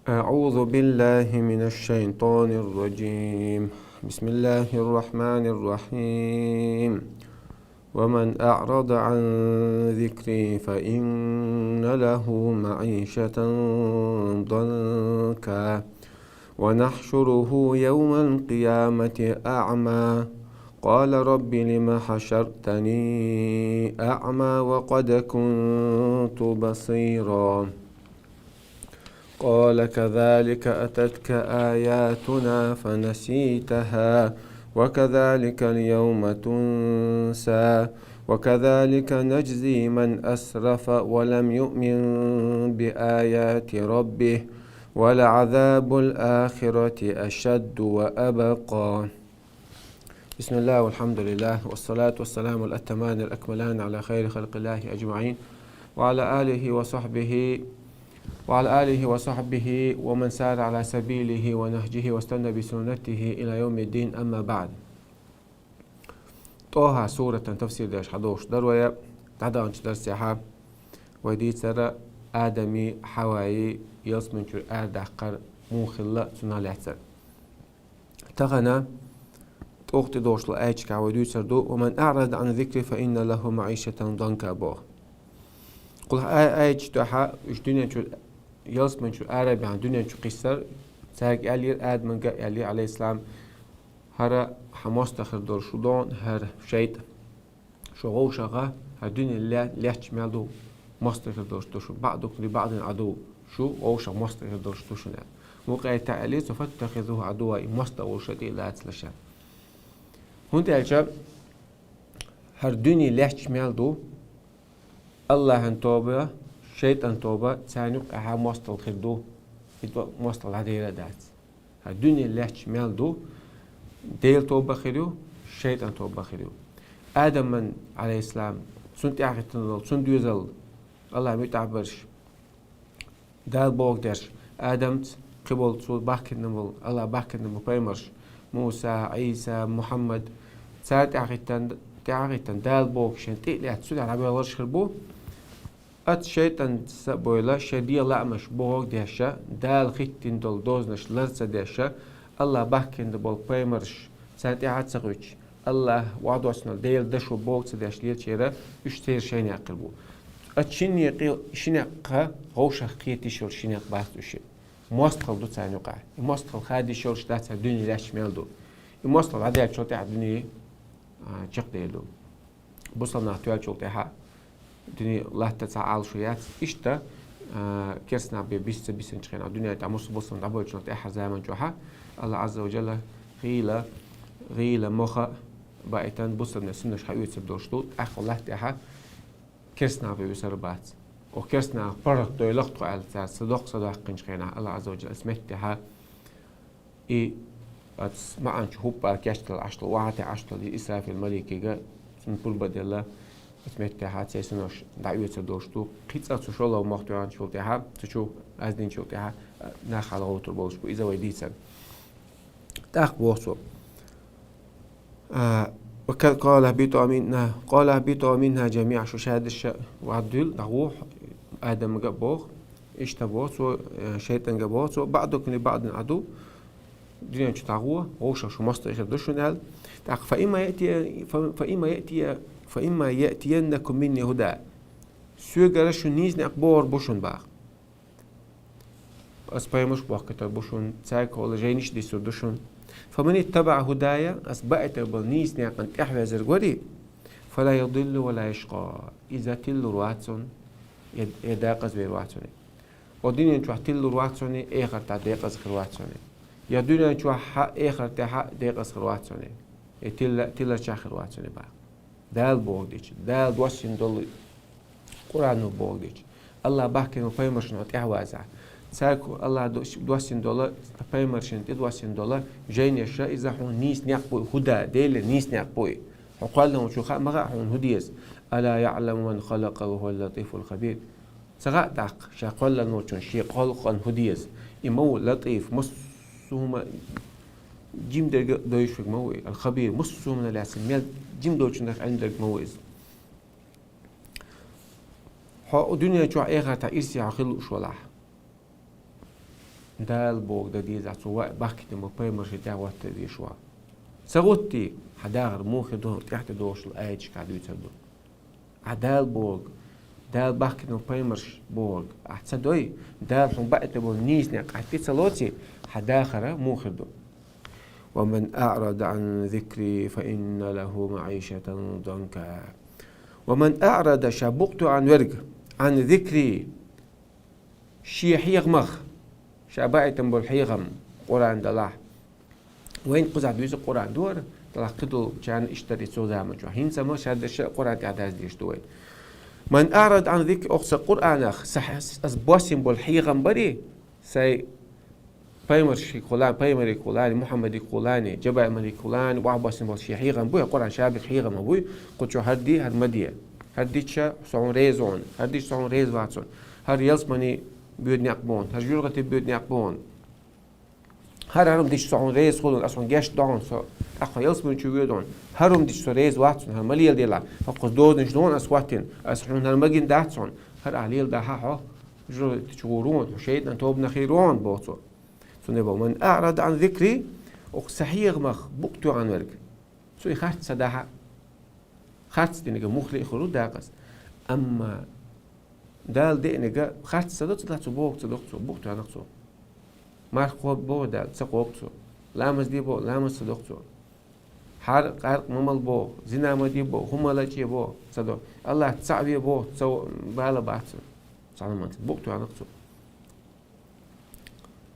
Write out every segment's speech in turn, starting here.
أعوذ بالله من الشيطان الرجيم. بسم الله الرحمن الرحيم. ومن أعرض عن ذكري فإن له معيشة ضنكا ونحشره يوم القيامة أعمى قال رب لم حشرتني أعمى وقد كنت بصيرا قال كذلك أتتك آياتنا فنسيتها وكذلك اليوم تنسى وكذلك نجزي من أسرف ولم يؤمن بآيات ربه ولعذاب الآخرة أشد وأبقى. بسم الله والحمد لله والصلاة والسلام الأتمان الأكملان على خير خلق الله أجمعين وعلى آله وصحبه ومن سار على سبيله ونهجه واستنى بسنته إلى يوم الدين. أما بعد. طه سورة تفسير داش حدوش دروية تعدانش درسيها ودي ترى آدمي حواي يصمن شو آدقر موخلة سنالحسن تغنى توقت دوش لأيش كعودي سردو ومن أعرض عن ذكري فإن له معيشة ضنكا بوه قل أيش تحا إيش دنيا شو يصمن شو عربي عن دنيا شو قصر ساق علي آدم جاء علي عليه السلام هرا حماس تخر دور شدون هر شيء شو شغا هالدنيا اللي ليش مالدو مستخر دورش توشو بعضك لبعض عدو شو أوشا مستخر دورش توشنا موقع تعالي فتتخذوه عدوا مستوى شدي لا تسلشان هون تعجب هالدنيا ليش مالدو الله أن توبة شيطان توبة تانيق أها مستوى خردو مستوى العديرة دات هالدنيا ليش مالدو ديل توبة خيرو شيطان توبة خيرو آدم من عليه السلام سنت يعرف سنت يزل الله متعبرش دال بوق درش آدم قبل سود باكر نمول الله باكر نمول بيمرش موسى عيسى محمد ساعد تعرفتن دال بوق شن تقلع تسود على عبي الله شربو أت شيطان سبويلا شدي الله مش بوق دهشة دال ختين دول دوزنش لرسة دهشة الله باكر نمول بيمرش ساعد تعرف سقوش الله وعدو أسنال ديل دشو بوق سدهش ليه شيرا يشتير شين يقربو أتشيني قيل شنقة غوشة قيتي شول شنق باستوشي مواصل دو تاني قاع مواصل خادي شول شتات الدنيا لاش ميلدو مواصل عدي شو تاع الدنيا شق ديلو بوصلنا توال شو تاعها الدنيا لا تتعال شويات إشتا كرسنا بيس نشخين الدنيا تاع بوصل دبل شو تاعها زمان جوها الله عز وجل غيلة مخا بايتان بوصلنا سنش حيوت سبدوشتوت أخو الله تاعها كرسنا بيسربات وكرسنا فرق دويلقط على صدق قنشخينا الله عز وجل اسمتها اسمع عن شهوب كاشتل عشتل وعاتي عشتل إسرافيل الملكي جا سنقول بدل اسمتها تسيسنوش دعوة سدوشتو قيتsa تشولا ومختوان شولتها تشوف أزدين شولتها ناخذ غوتر بوشكو إذا ويديسن تأخ بوصو قال اهبطوا منها جميعا شو شهد وعدل دعوه آدم جبوه اشتبوه شيطان جبوه بعضكم لبعض عدو دنيا شو تعوه وش شو مصدر يخدشونال فإما يأتينكم مني هدى سوغر شو نيز نقبور بوشون باغ أسبايمش باغ كتر بوشون تاك ولا جاينش دي سودشون فمن اتبع هدايا أسبقت بالنيس نعقن تحوى زرقوري فلا يضل ولا يشقى إذا تل رواتسون يداقز برواتسوني ودنيا نشوح تل رواتسوني إيخر تا ديقز خرواتسوني يا دنيا نشوح إيخر تا حق ديقز خرواتسوني تل شاخ رواتسوني بقى دال بوغ ديش دال دوسين دول قرآن بوغ ديش الله بحكي مفهمش نعط إحوازع ساكو الله دوسين دولار بايمرشن تدوسين دولار جاين يشا إذا حون نيس نعبوي هدا ديل نيس نعبوي وقال لهم شو خا مغا حون هديس ألا يعلم من خلق وهو اللطيف الخبير سغا داق شا قال لهم شون شي خلق هديس إمو لطيف مصوم جيم در دويش موي الخبير مصوم لاسم ميل جيم دوش نخ عندك مويز ها الدنيا جو إيغا تا إرسي عقل وشولاح دال بوغ دا ديز عطوا باكت مو بيمر شتا وات دي شوا سغوتي حداغر موخ دو تحت دوش الايج قاعد يتدو عدال بوغ دال باكت مو بيمر بوغ احتصدوي دال حن بقت بو نيسني قاعد تسلوتي حداخر موخ دو ومن أعرض عن ذكري فإن له معيشة ضنكا ومن أعرض شابقت عن ورق عن ذكري شي حيغمخ شابعت بالحيغم قرآن دلاح وين قزع دويز قرآن دور دلاح قدو كان اشتري سوزا مجوا هين سما شاد الشيء قرآن تعداز ديش دوين من أعرض عن ذكر أخص قرآن أخ صح أسبوسين بالحيغم بري سي بيمر شي كولان بيمر كولان محمد كولاني جبل مري كولان وعباسين بالشي حيغم بوي قرآن شابك حيغم بوي قلت شو هدي هالمدية هديتشا سون ريزون هديش سون ريز واتسون هر يلسمني بيودني أقبون هر جورغتي بيودني أقبون هرم ديش سون ريز خلون أصلا جاش دون سو أخو يلسمني شو بيودون هرم ديش سون ريز واتسون هر مليل ديلا فقص دودنش دون أسواتين أسحون هر مجين داتسون هر عليل ده ها جو تشورون وشيء أن توبنا خيرون بوتو سنبو من أعرض عن ذكري وصحيح مخ بقتو عن ورق سو يخارت سداها خارت دينجا مخلي خلود داقس أما دال دينجا خارت سدوت تطلع بوق صدقتو بوقتو عنقتو مار خوب بو دال تسقوبتو لامس دي بو لامس صدقتو حرق عرق ممل بو زنا ما دي بو هم لا جي بو صدق الله تصعبي بو تسو بالا باتو صالمانت بوقتو عنقتو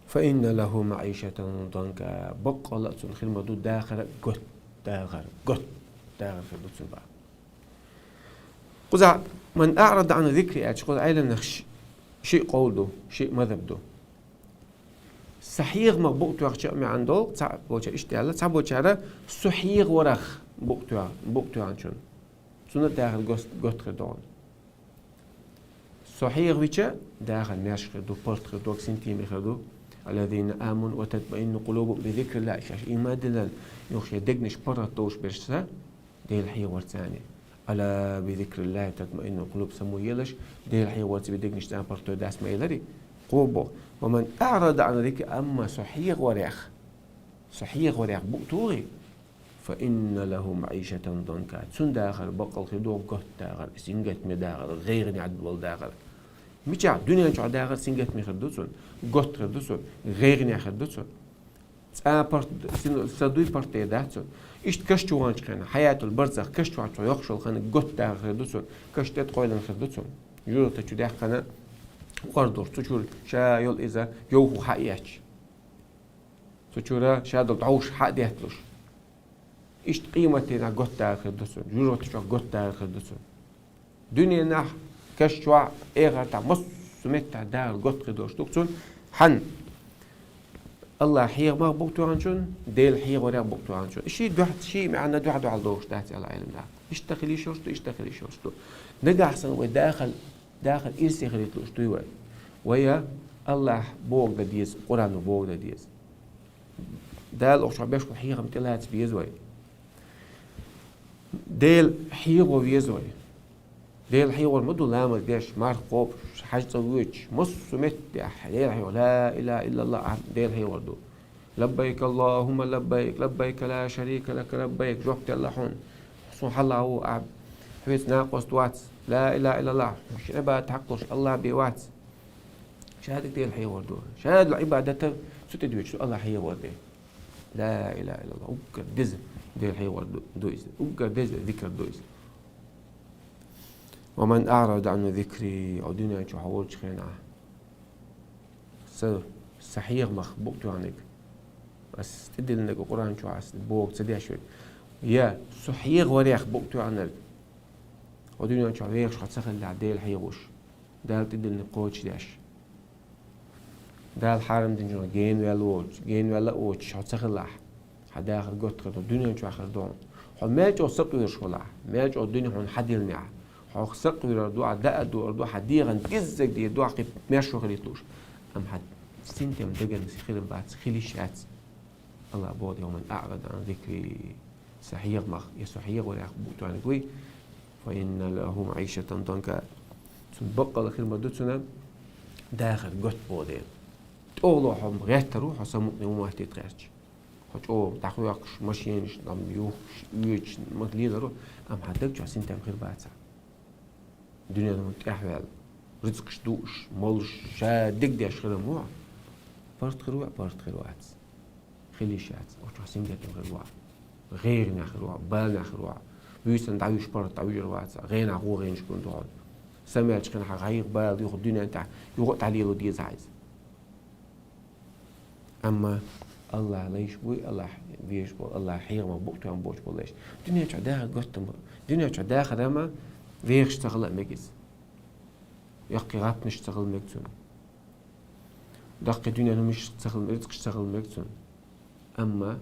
فإن له معيشة ضنكا بقى لأتون خلما دو داخل قط داخل في دوتون بقى قزع من أعرض عن ذكري أتشقل عيلا نخش شيء قوله شيء مذبده صحيح مقبوقتو أخشاء مي عنده تعب وجه اشتعال تعب وجه صحيح ورخ بوقتو عنشون سنة داخل قط خدون صحيح ويشا داخل ناش خدو بلت خدو سنتيمي خدو الذين آمنوا وتطمئن قلوبهم بذكر الله إيش إيمان دلال يخشى دقنش برا توش برشة ديل الحياة ورثاني ألا بذكر الله تطمئن القلوب سمو يلش ديل الحياة ورث بدقنش تان برتو داس ما يلري قوبو ومن أعرض عن ذلك أما صحيح وريخ بقتوري فإن له معيشة ضنكا تسون داخل بقل خدو قط داخل سنجت مداخل غير نعد والداخل ميجا دنيا نشوف داخل سنجت مخدوسون قط خدوسون غير نع خدوسون بارت سدوي بارتي داتسون إيش كشتوان شخنا حياة البرزخ كشتوان شو يخشل خنا قط داخل خدوسون كشتت قويلن خدوسون يقول تشو داخل خنا قردور تشول شا يول إذا يوهو حقيقش تشورا شا دعوش حق ديتلوش إيش قيمتنا قط داخل خدوسون يقول تشو قط داخل خدوسون دنيا نح كشوا إيغا تاع مص سميت دار قط خدوش دوكسون حن الله حيغ ما بوقتو عنشون ديل حيغ ورا بوقتو عنشون شيء دوحد شيء معنا دوحد على دوش داتي على علم ده اشتغلي شوشتو نجا أحسن وداخل إرسي خليتلوش توي ويا الله بوق دديز قرآن بوق دديز دال أخشى بيشكو حيغ متلات بيزوي ديل حيغ وبيزوي ديل حيغ والمدو لامل ديش مار خوب حاجة تزويج مص سمت ديل حيغ لا إله إلا الله ديل حيغ وردو لبيك اللهم لبيك لا شريك لك لبيك جوحت الله حون حسون حلا هو أعب حبيت ناقص دوات لا إله إلا الله مش عبادة تحقش الله بيوات شهادة ديل حيغ وردو شهادة العبادة ستدويج الله حيغ وردو لا إله إلا الله أبقى دز ديل حيغ وردو دويز أبقى دز ذكر دويز ومن أعرض عن ذكري عدنا شو حولش خينا صحيح مخبوقتو عنك بس تدل إنك القرآن شو عس بوق تدي شوي يا صحيح وريخ بوقتو عنك عدنا شو عريخ شو هتسخن العديل حيوش ده تدل إنك قوتش داش ده الحرم دنجنا جين ولا ووتش شو هتسخن لح حدا آخر قط قط الدنيا شو آخر دون حماج أو سقي شغلة ماج أو الدنيا هون حد يلمع حوخسق ويردو عداء دو حديغا جزك دي دو عقب ماشو خليتلوش أم حد سنتم دقن سخيل بعد سخيلي شات الله بود يوم أعرض عن ذكري صحيح مخ يصحيح ولا يخبوتو عن قوي فإن له معيشة ضنكا تنبقى الأخير مدوتنا داخل قط بودين تقولهم غير تروح وسموني وما تتغيرش حتى تحويقش ماشينش دم يوخش يوش مقليل أم حدك جالسين تمخير بعدها الدنيا متأحوال رزقش دوش مالش شادك ديش خير موع بارت خير وعد خليشات وجالسين تمخير وعد غير ناخر وعد بال ناخر وعد بيسن دعويش بارت دعويش وعد غير ناخو غير نشكون دعوة سمعتش كان حقيق بال ياخد الدنيا انت يوقت عليه لو ديز عايز أما الله ليش بوي الله بيش بول الله حير ما بوقته عم بوش بوليش الدنيا تعداها قطم الدنيا تعداها خدمة فيش تغلق مجلس يقي غاب نشتغل مجلسون دق الدنيا مش تشتغل رزق تشتغل مجلسون أما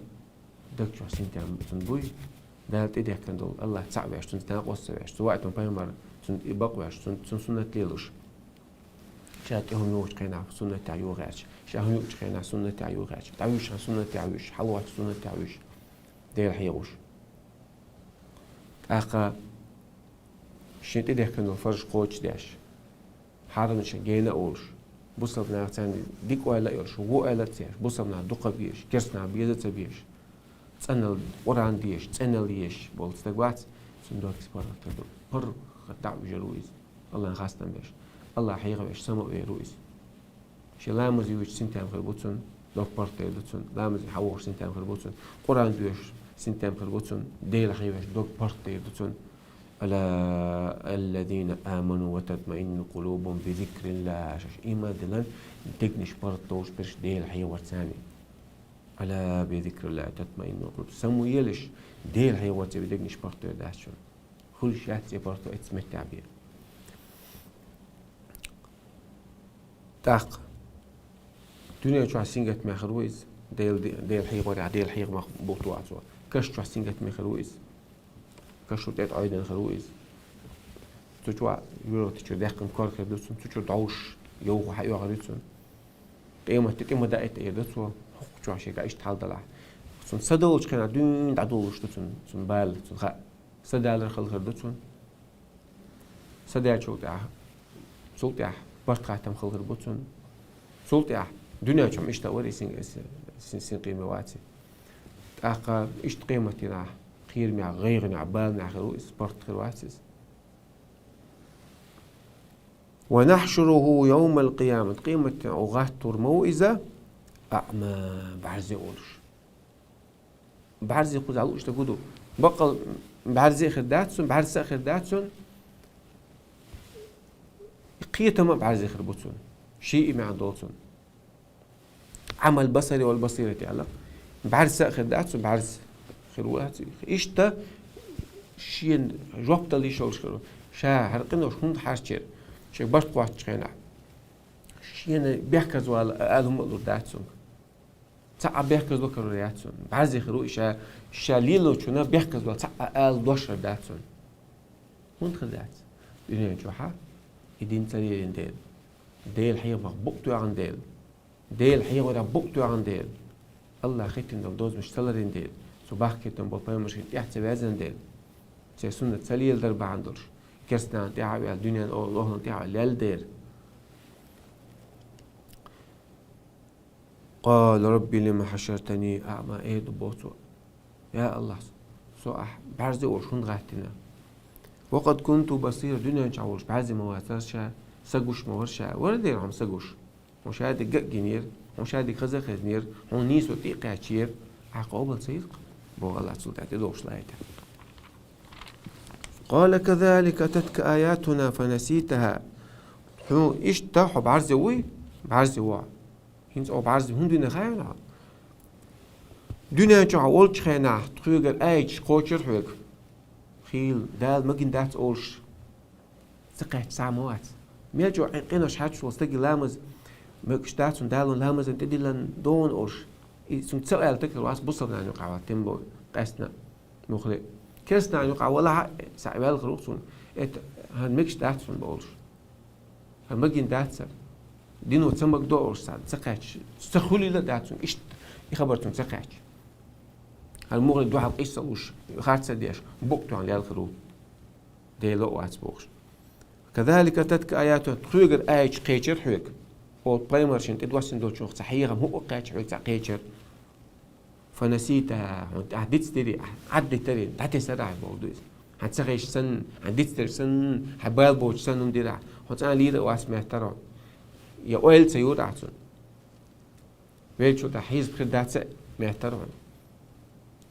دك شو حسين تعمل بوي ده تيجي كان دول الله تصعب عش تنتقص عش سواء تنبين مرة تنبقى عش سنة ليلوش شات هم يوش كنا سنة تعيو غاش شهم يوش كنا سنة تعيو غاش تعيوش سنة تعيوش حلوة سنة تعيوش دير حيوش أخا شنت إده كانوا فرج قوتش داش حارم شجينا أولش بوصلنا عشان ديك ولا يرش ولا تيش بوصلنا دقة بيش كرسنا بيزة بيش تسألنا وران ديش تسألنا ليش بول استقبات صندوق سبارة تدور بر خدع وجرويز الله خاصنا بيش الله حقيقة بيش سما ويرويز شي لامز يوش سنتام خربوتون دوك بارتي دوتون لامز يحوش سنتام خربوتون قران دوش سنتام خربوتون ديل حقيقة دوك بارتي دوتون ألا الذين آمنوا وتطمئن قلوبهم بذكر الله شاش إيمان دلان تجنش بارتوش برش ديل حقيقة ثاني ألا بذكر الله تطمئن القلوب سمو يلش ديل حقيقة تجنش بارتو داشون كل شيء بارتو اتمتع بيه تاق دنيا شو حسينجت مخرويز ديل حقيقة ولا ديل حقيقة مبوطو عطوا كش شو حسينجت مخرويز كشو تيت عيدا خرويز تجوا يورو تجوا داخل كار كردوسون تجوا دعوش يوغو حيو غريتون قيمة دائت ايدتو تجوا شيء قايش تحال دلع سون صدولش كنا دون دعدولش دوتون سون بال سون خا صدال خل خردوتون صدال شو تاع سولتاع برقع تم خل خربوتون سولتاع دنيا شو مش توري سين قيمة واتي تاقا ايش قيمتي ناح خير مع غير مع بال مع خرويس بارت خرواتس ونحشره يوم القيامة قيمة أغاتر موئزة أعمى بعرزي أولش بعرزي قد علوش تقولوا بقى بعرزي خرداتسون بعرزي خرداتسون قيته ما بعرزي خربوتسون شيء مع دولتسون عمل بصري والبصيرة على بعرزي خرداتسون بعرزي خرواتي إيشتا شين جوبتا لي شولش خرو شا هرقنا وش هند حاشير شيء باش قوات شينا شين بيحكز ولا ألهم مقدر داتسون تاع بيحكز لو كرياتسون بعزي خرو شا ليلو شنا بيحكز ولا تاع أل دوشر داتسون هند خدات دنيا جوحة يدين تري ديل حي مغبوطو عن ديل حي ولا بوطو عن ديل الله خيتن دوز مش تلرين ديل صباح كتن بطايم مش يحتسب هذا ديل شيء سنة سليل درب عندرش كرسنا تعب الدنيا الله تعب ليل دير قال ربي لما حشرتني أعمى إيه دبوتو يا الله صح بعرزي وشون غاتنا وقد كنت بصير دنيا جعورش بعزي مواترشا سجوش مورشا وردير عم سجوش مش هادي جنير مش هادي خزر خزنير هونيس وتيقع شير عقوبة صيق بو الله سلطات دوش لايته قال كذلك أتتك آياتنا فنسيتها حو إيش تاحو بعرزي وي بعرزي وا هنز أو بعرزي هندي خاينا دنيا جا أولش خاينا تخيل أيش قوتشر حوك خيل دال مجن دات أولش سقعت ساموات ميجو عقينا شحاتش وستجي لامز مكشتاتون دالون لامز انتدي لن دون أولش سنت سؤال تكر واس بصر نعنو قاوات تنبو قاسنا مخلي كرسنا نعنو قاوة ولا سعبال غروسون هن مكش داتسون بولش هن مجين داتسر دينو تسمك دورش سعد سقاتش تستخولي لا داتسون إيش يخبرتون سقاتش هن مغلي دوحل إيش سلوش خارج سديش بوقتو عن ليال خرو دي لو واس بوش كذلك تتك آياته تخيقر آيش قيشر حوك أو بايمر شنت إدوسن دول شوخ صحيحة مو قاعد عيد تعقيشر فنسيتها عديت تري عدت تري تعتي سرع الموضوع هتسغيش سن عديت تري سن حبال بوش سن نديرع هتسأل ليرة واسمه ترى يا أول سيود عسون ويل شو تحيز بخير داتس مهترون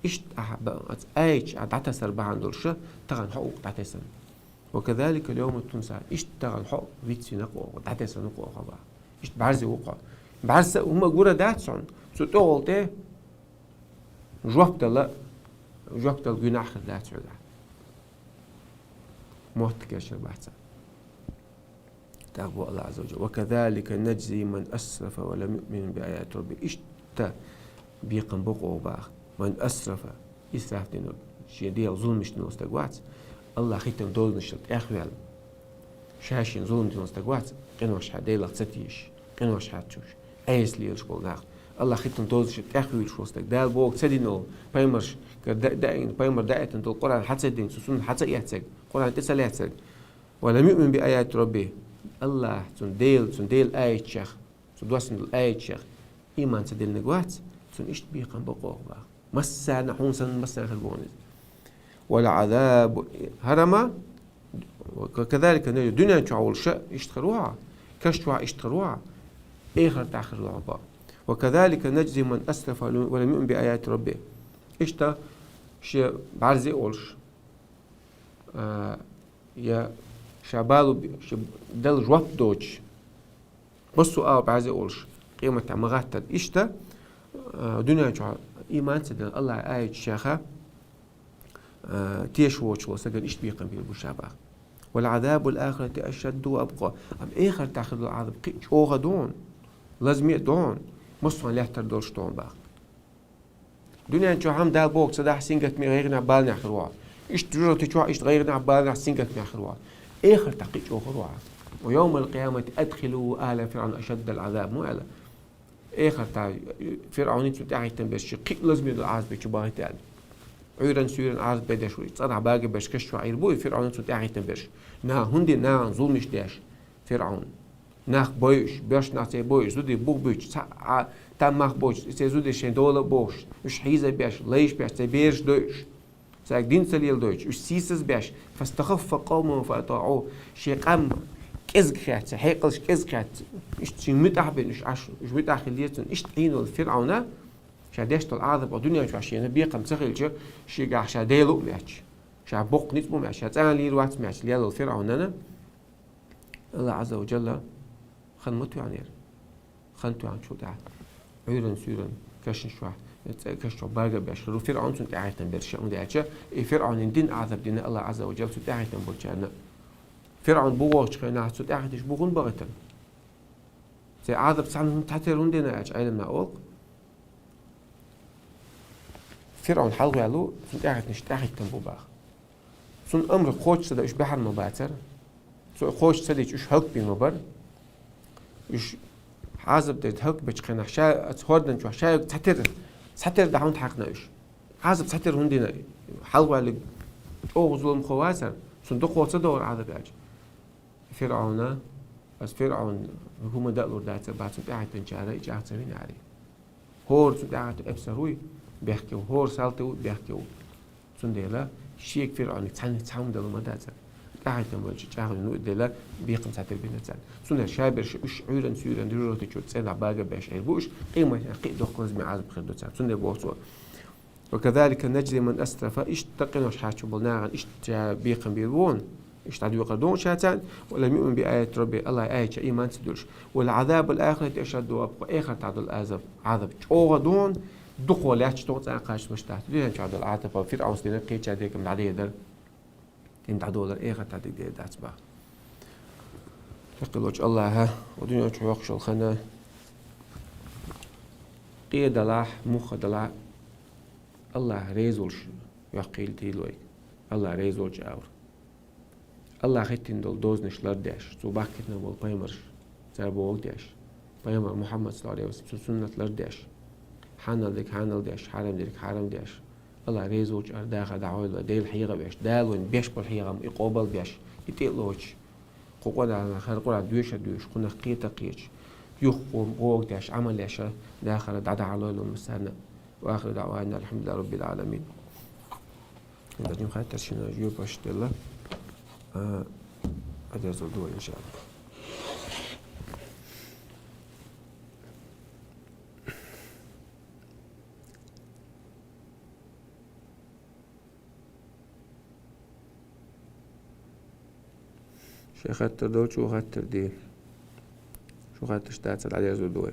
إيش أحب أيش عدت سربع عن دولشة تغن حقوق تعتسن وكذلك اليوم التونسي إيش تغن حقوق فيتسي نقوى وتعتسن نقوى خبا إيش بعرزي وقع بعرز هم جورا داتسون سو تقولته جوكت الله جوكت الجناح خدات سعودة موت كاشر بحثا تقوى الله عز وجل وكذلك نجزي من أسرف ولم يؤمن بآيات ربي إشتا بيقن بقوة باخ من أسرف إسراف دينو شيء دي ظلم مش نوستقوات الله خيتم دول نشرت أخوال شاشين ظلم دي نوستقوات قنوش حدي لغتتيش قنوش حدشوش أيس ليش بول ناخ الله خيتم دول نشرت أخوال شوستق دال بوك تسدينو بايمرش كدائن بايمر دائت انتو القرآن حتى الدين سنة حتى يحتاج قرآن تسأل يحتاج ولم يؤمن بآيات ربه الله تنديل آية شيخ تدوسن الآية شيخ إيمان تدل نجوات تن إيش بيقن بقوة بقى مسا نحون سن مسا خلبوني والعذاب هرما وكذلك الدنيا تعول شيء اشتروها كشتوا اشتروها آخر تأخر العباء وكذلك نجزي من أسرف ولم يؤمن بآيات ربه إشتا شيء بعرزي أولش يا شابالو دل جواب دوج بصوا بعرزي أولش قيمة مغاتد إشتا دنيا جوا إيمان سدل الله آية شيخة تيش ووش وسجل إشت بيقن بالمشابه والعذاب الآخرة أشد وأبقى أم آخر تأخذ العذاب قيش أوغا دون لازم يدون مصفن ليحتر دولش دون باق دنيا جو هم دال بوك صداح سينجت مي غيرنا بالنا خروع إيش تجرو تجوا إيش غيرنا بالنا سينجت مي خروع آخر تقيش خروع ويوم القيامة أدخلوا آل فرعون أشد العذاب مو آل آخر تاع فرعون يتمتعي تنبش قيق لازم يدو عاز بيشباه تاني عيران سيران عاز بدش ويتصنع باقي باش كشوا عيربوي فرعون يتمتعي تنبش نا هندي نا ظلمش داش فرعون ناخ بويش باش ناخ بويش زودي بوك بوش تام ماخ بوش زودي شين دولة بوش مش حيزة باش ليش باش تبيرش دوش ساق دين سليل دوش مش سيسس باش فاستخف قومه فأطاعوه شي قام كزق خات حيقلش كزق خات مش متعبين مش عش مش متأخليتن إيش تعينوا الفرعون شاديش العذاب الدنيا شو عشان بيقم سخيل شي قاع شاديلو ماشي شابوق نتمو ماشي هتعمل لي الوقت ماشي ليالو الفرعون أنا الله عز وجل خنمتو عنير خنتو عن شو تعال عيرن سيرن كشن شو كشوا باقي بيشرو فرعون سنت عايتن برشا ودياتشا فرعون دين عذاب دين الله عز وجل سنت عايتن برشا فرعون بوغش خنا سنت عايتش بوغن بغتن سي عذاب سان تحترون دينا اج علم اول فرعون حلو علو سنت عايتن عايتن بوباخ سن امر خوش سدا ايش بحر مباتر سو خوش سدا ايش حق بمبر ايش حازب تهك بتشخنا شا تهردن شو شا تحتر دعون حقناش حازب تحتر هندينا حلوة اللي أو ظلم خواسر صندوق وصدور هذا بيج فرعون بس فرعون هم دقلوا دات بعد سبعة تنشارة إجا تسوين عليه هور سبعة أبصروي بيحكوا هور سالتو بيحكوا صنديلا شيك فرعون تحمل دلوا ما دات قاعد تموج جاهل نو دلا بيقم ساتر بينتان سنة شابر شش عيرن سيرن ديرو تشوت سنة باقي باش عيربوش قيمة قيد دخل زمي عازب خير دوتان سنة بوصو وكذلك نجزي من أسرف إيش تقنوش حاجة بلناغن إيش بيقم بيرون إيش تعدو يقدون شاتان ولم يؤمن بآيات ربي الله آية إيمان سدوش والعذاب الآخرة أشد وأبقى آخر تعدو العذاب عذاب أوغدون دخول ياتش توقت عقاش مش تحت ليه تعدو العذاب فرعون سنين قيتش هذيك من عديه در إن $1 إيه تعدي دي داتبا يقولوش الله ها ودنيا تشوقش الخنا قيد دلاح مخ دلاح الله ريزولش يقيل تيلوي الله ريزولش أور الله خيتين دول دوزنش لرداش سو باكتنا بول بايمرش سابو وقداش بايمر محمد صلى الله عليه وسلم سنة لرداش حانل ديك حانل داش حرم ديك حرم داش الله ريزوج أرداخ دعوة ديل حيرة بيش دالوين بيش بالحيرة يقابل بيش يتقلوش قوة على خير قوة دويش قلنا قيتا قيش يخوم غوغ داش عمل يشا داخل دعدا على المسانا وآخر دعوانا الحمد لله رب العالمين. بعدين خاطر تشينا جيو باش دلا هذا زودوا إن شاء الله. شو خاطر دول شو خاطر دي شو خاطر اشتاعت على زودوا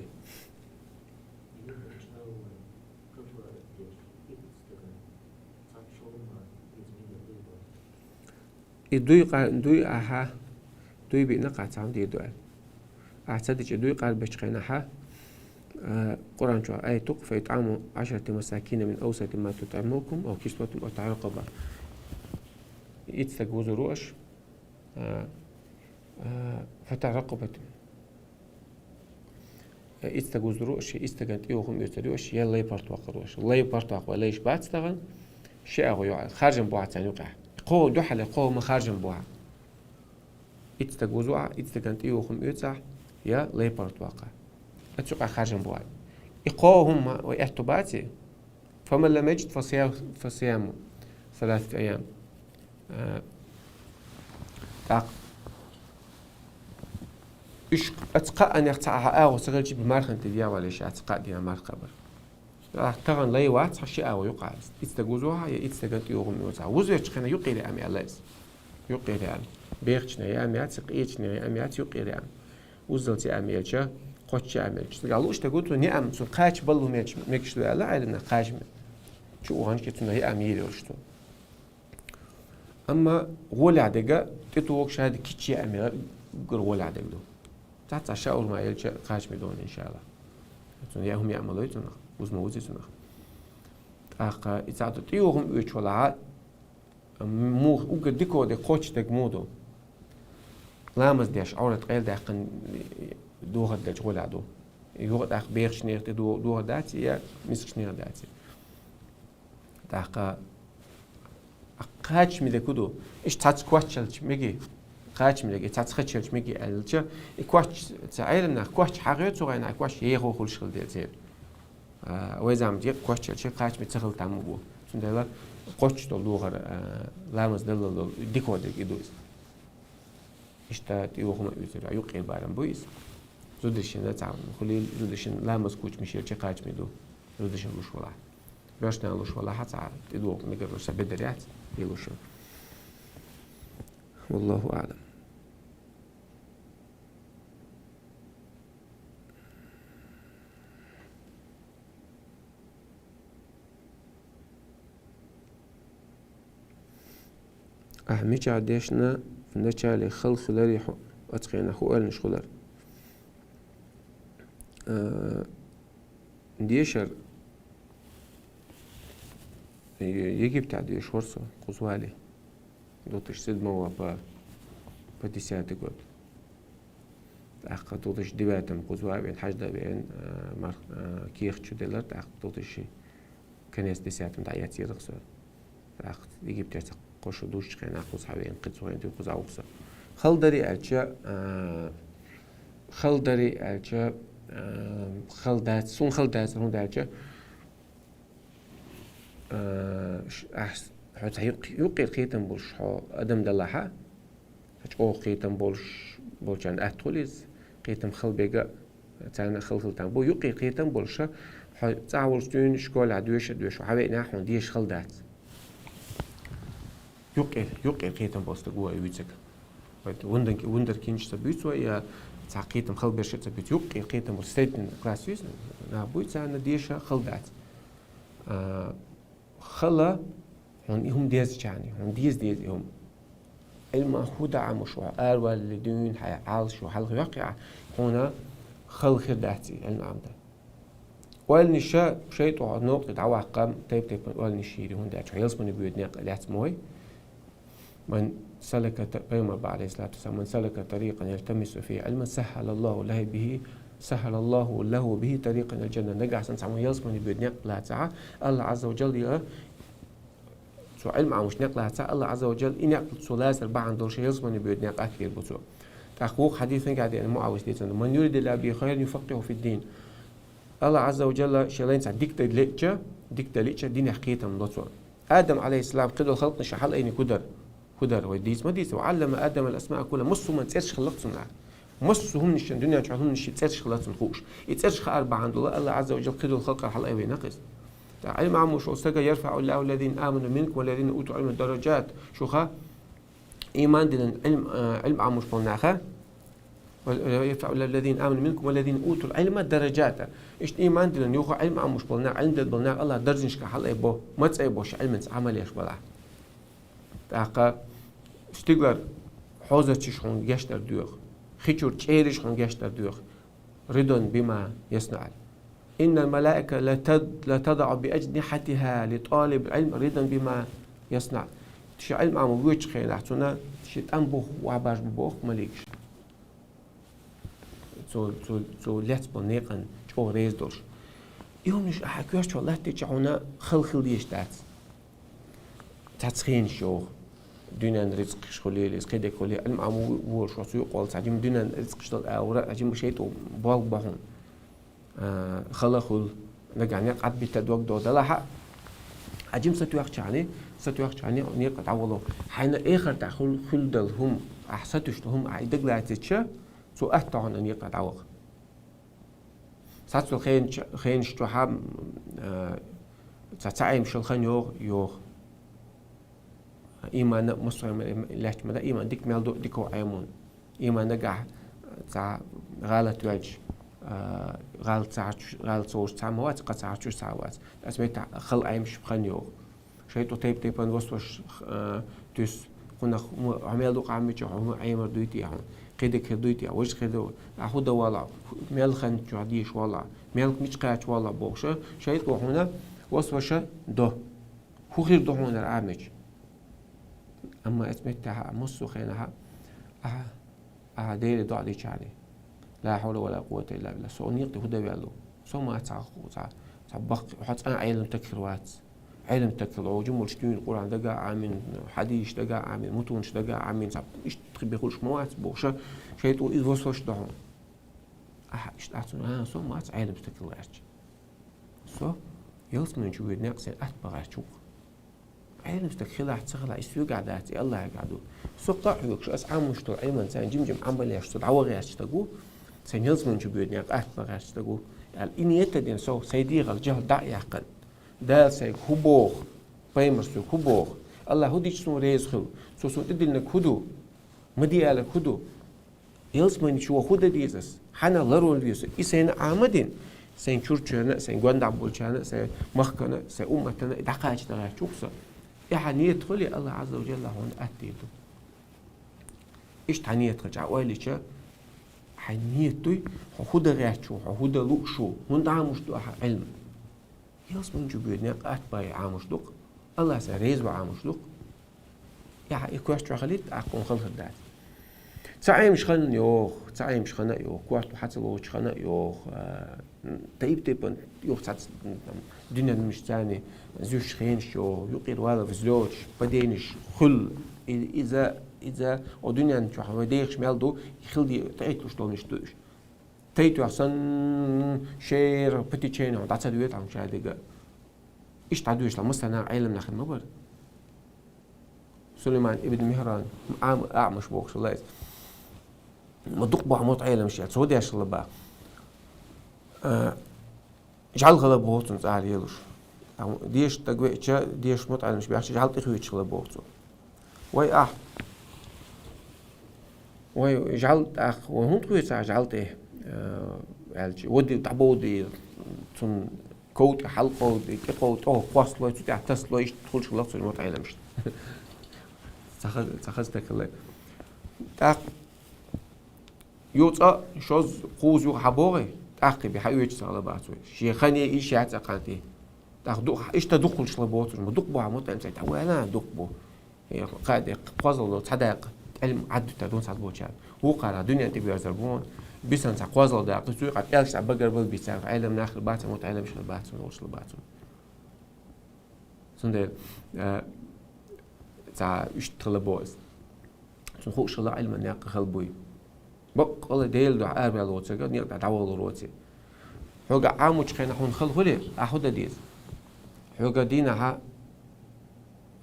دوي أها دوي بنقع تعم دي دوال أعتقد دوي قال بشقينا ها قرآن شو آية تق فيطعموا 10 مساكين من أوسط ما تطعموكم أو كسوتهم أو تعرقبا يتسجوزوا رؤش فتعرقبت يتسجوز رؤش يستجنت يوهم يتروش يلا يبرتوق رؤش الله يبرتوق ولا يشبعت استغن شيء أغيو خارج بوعة يعني يقع قو دحل قو مخارج بوعة يتسجوزوا يستجنت يوهم يتسع يا لا يبرتوق أتوقع خارج بوعة يقوهم ويحتباتي فمن لم يجد فصيام 3 أيام إيش أتقى أن يقطعها أو سجل جيب المارخن تديا ولا شيء أتقى ديا مارخ قبر تغن لا يوات شيء أو يقع يستجوزوها يستجنت يوم يوزع وزوج خنا يقيل أمي الله يقيل أمي بيرجنا يا أمي أتقيتنا يا أمي يقيل أمي وزلت أمي أجا قش أمي قالوا إيش تقول توني أم سو قاش بلو ميكش لا علينا قاش شو هنش كتونا هي أمي يلوشتو أما غول عدقة تتوقع شهادة كتشي أمي غول عدقة تعت عشاء ما يلش قاش مدون إن شاء الله تون ياهم يعملوا يتونا وزموزي تونا أخا إتعطوا تيوهم إيش ولا مو وقديكوا ده قوتش تجمودو لامز ديش عورة قيل داقن دوغة داش غول عدو يوغ داق بيرش نيرتي دوغة داتي يا مسكش نير داتي داقا قاش ميدا كودو إيش تعت كواتشلش ميجي قاش ميدا تعت خاتشلش ميجي ألتش إكواتش تعيرنا كواتش حاجات صغيرة كواتش يهو كل شغل ديال ويزام ديك كواتشلش قاش متسخل تعمو سندلا قوتش دلوغر لامز دلو ديكو ديك يدوز إشتا تيوخ ما يصير يقيل بارم بويس زودشين لا تعمل خلي زودشين لامز كوتش مشير شي قاش ميدو زودشين لوش ولا باش نعلوش ولا حتى تدوق نقدر سبب دريات يلوش والله أعلم. أهميش عديشنا في نتشالي خل خلالي أتقينا خوال نشخلال ديشر يجيب تعدي شورسو قصوالي دوتش سيدما وابا بديساتي قد أخ دوتش دباتم قصوالي بين حاجة بين كيخ شو دلار أخ دوتش كناس ديساتم دعيات يرقصوا أخ يجيب تعدي قشو دوش خينا قصوالي قصوالي دي قصوالي خلدري ألشا خلدري ألشا خلدات سون خلدات هون دالشا حتى يقير قيتم بولش حو أدم دلها هتشو قيتم بولش عن أهتوليز قيتم خل بيجا تانا خل تامبو يقير قيتم بولش حو تعاول ستون شكول عدوش وحبينا حون ديش خلدات يقير قيتم بولش تقوى يوتك وندر كينش تبيت ويا تعقيتم خل برشة تبيت يقير قيتم بولش ستيتن كلاسيس نابوي تانا ديش خلدات خلا هم ديز يعني هم ديز هم المأخوذ عن شو أروى لدون حيعال شو حلق واقع هنا خل خدعتي المعمدة والنشاء شيء طوع نقطة عواقب تيب والنشيري هون ده شو يلزم نبيد نق لعت موي من سلك بيوم بعد الصلاة والسلام من سلك طريقا يلتمس فيه علما سهل الله له به طريقا الجنة نجح سنسمو يلزم نبيد نق لا تعا الله عز وجل علم عمش نقلها تا الله عز وجل إن يقل سلاس 4 دور شيء يزمن بيد نق أكثر بتو تحقوق حديث قاعد يعني معاوز ديتن من يريد الله به خير يفقهه في الدين. الله عز وجل شلين سع ديكتا ليتشا دين حقيقة من ضصور. آدم عليه السلام قدر الخلق نشحال أين كدر وديس ما ديس وعلم آدم الأسماء كلها مصو ما تسيرش خلقت صنع مصو هم نش الدنيا نشعلهم نش تسيرش خلقت نخوش يتسيرش خأربعة عند الله عز وجل قدر الخلق الحلقة بينقص. علم عمو شو استجا يرفع الله الذين آمنوا منكم والذين أوتوا علم الدرجات شو خا إيمان دين علم عمو شو قلنا يرفع الله الذين آمنوا منكم والذين أوتوا العلم درجات. إيش إيمان دين يوخا علم عمو شو قلنا علم دل بلنا الله درجنش كحلقة بو ما تسيبوش علم عمل يش بلا. تاقا استقلال حوزة شون جشتر دوغ خيشور تشيرش شون جشتر دوغ رضا بما يصنع. إن الملائكة لا تضع بأجنحتها لطالب العلم رضا بما يصنع. تشي علم عم ويتش خير احتنا تشي تنبوخ وعباش ببوخ مليكش. so let's بنيقن جو ريز دوش. يوم نش أحكيوش والله تجعونا خل ديش تاتسخين شو. دينا رزق شغلي لسكيدك ولي علم عم وورش وسوق قال سعجم دينا رزق شغل أوراق عجم بشيء وباق بهون خلاص نرجع قد بتدوق ده لا حق عجم ستوقع يعني نيق تعوضه حين آخر تأخذ خلدهم أحسنتهم عيدك لا تتشا سو أحتاج أن يقع تعوض ساتسو خين شتوها تتعيم شو خين يوغ إيمان مصر لاش ماذا إيمان ديك مالدو ديكو عيمون إيمان نجح تاع غالة وجه غال صوش ساعات قد ساعات ساعات أسميت خل عيمش بخنيو شيء تيب نوصوش تيس كنا عمل دوق عميتش هم عيمر دويتي هم قيدك دويتي وش قيدو أخوده ولا مال خن جاديش ولا مال مش قاعد ولا بوشة شيء وهنا وصوش ده هو غير ده هنا العميتش أما أسميتها مصو خينها ديري ضاع ليش عليه لا حول ولا قوة إلا بالله سونيق هدا بيعلو سوما تعبق وحتى أنا علم تكروات علم تكر وجمل شتوين القرآن دقا عامين حديش دقا عامين متونش دقا عامين صعب إيش تخبي خلش موات بوشة شيء تقول إذا وصلش دهون إيش تعطون سوما علم تكروات سو يلس من جوي ناقصين أتبغى شوق علم تكخلا تسخلا يسوق عاداتي الله يقعدو سوق طاحوك شو أسعى مشتو علما سان جمجم عمل يشتو تعوض يشتغو سان يلس من جوي ناق أتبغى يشتغو يعني إني يتدين سو سيديغ الجهل داع يعقل دال سيك هبوخ بيمرسو هبوخ الله هديش سو ريز خل سو تدلنا كودو مدي على كودو يلس من شو خود ديزس حنا لرول بيوس إسين عامدين سين شورشنا سين غواندا بولشنا سين مخكنا سين أمتنا دقائق تغير شوكسا يعني يدخل الله عز وجل هون أتيتو إيش تعني يدخل عوالي شا حنيتوي حودا غيرشو حودا لوشو هون دعمش دو علم يوس من جبيرنا قات باي عامش دوق الله سريز وعامش دوق يعني يكوش تخليت أقوم خلص الدات ساعي مش خلنا يوخ كوارت حتى لو مش خلنا يوخ تيب يوخ ساعات الدنيا مش تاني زوج خينش يقير ولا في زوج بدينش خل إذا الدنيا نشوف حواديش مالدو يخلدي تعيط وش دونش دوش تعيط أحسن شير بتي تشين عند عتادويت عم شادقة إيش تعدوش لما مثلا عالم ناخد نبر سليمان ابن مهران أعمش بوكس الله ما دق بعمود عالم شيء سودي أشل بقى جعل غلب بوتن تعال يلوش ديش تقوي ديش متعلم مش بيحكي جعل تخوي تشغل بوتن وي جعلت أخ وهم تقوي جعلت إيه ودي تعبودي تون كوت حلقة ودي كوت فاصلة تتع تسلو إيش تدخل شغلات المتعلم مش تخزتك الله تاق يوتا شوز خوز يو حبوري تاقي بحيوش صار بعثوي شيخاني إيش يعتقدي تاخدو إيش تدخل شلبوت ما دق بو عمود أنت تعوي أنا دق بو هي قاعد قازل صدق علم عد تدون صد بوشان هو قال الدنيا تبي يزربون بيسان قازل ده قصوي قد يالش بقر بل بيسان علم ناخر بات متعلم شل بات وش بات سندل تاع إيش تلبوز سنخوش الله علم ناق خلبوي بق الله ديل دو أربع لوتسا قد نيق دعوة لوتسا حوجا عاموش خينا حون خل هلي أحد ديز حوجا دينا ها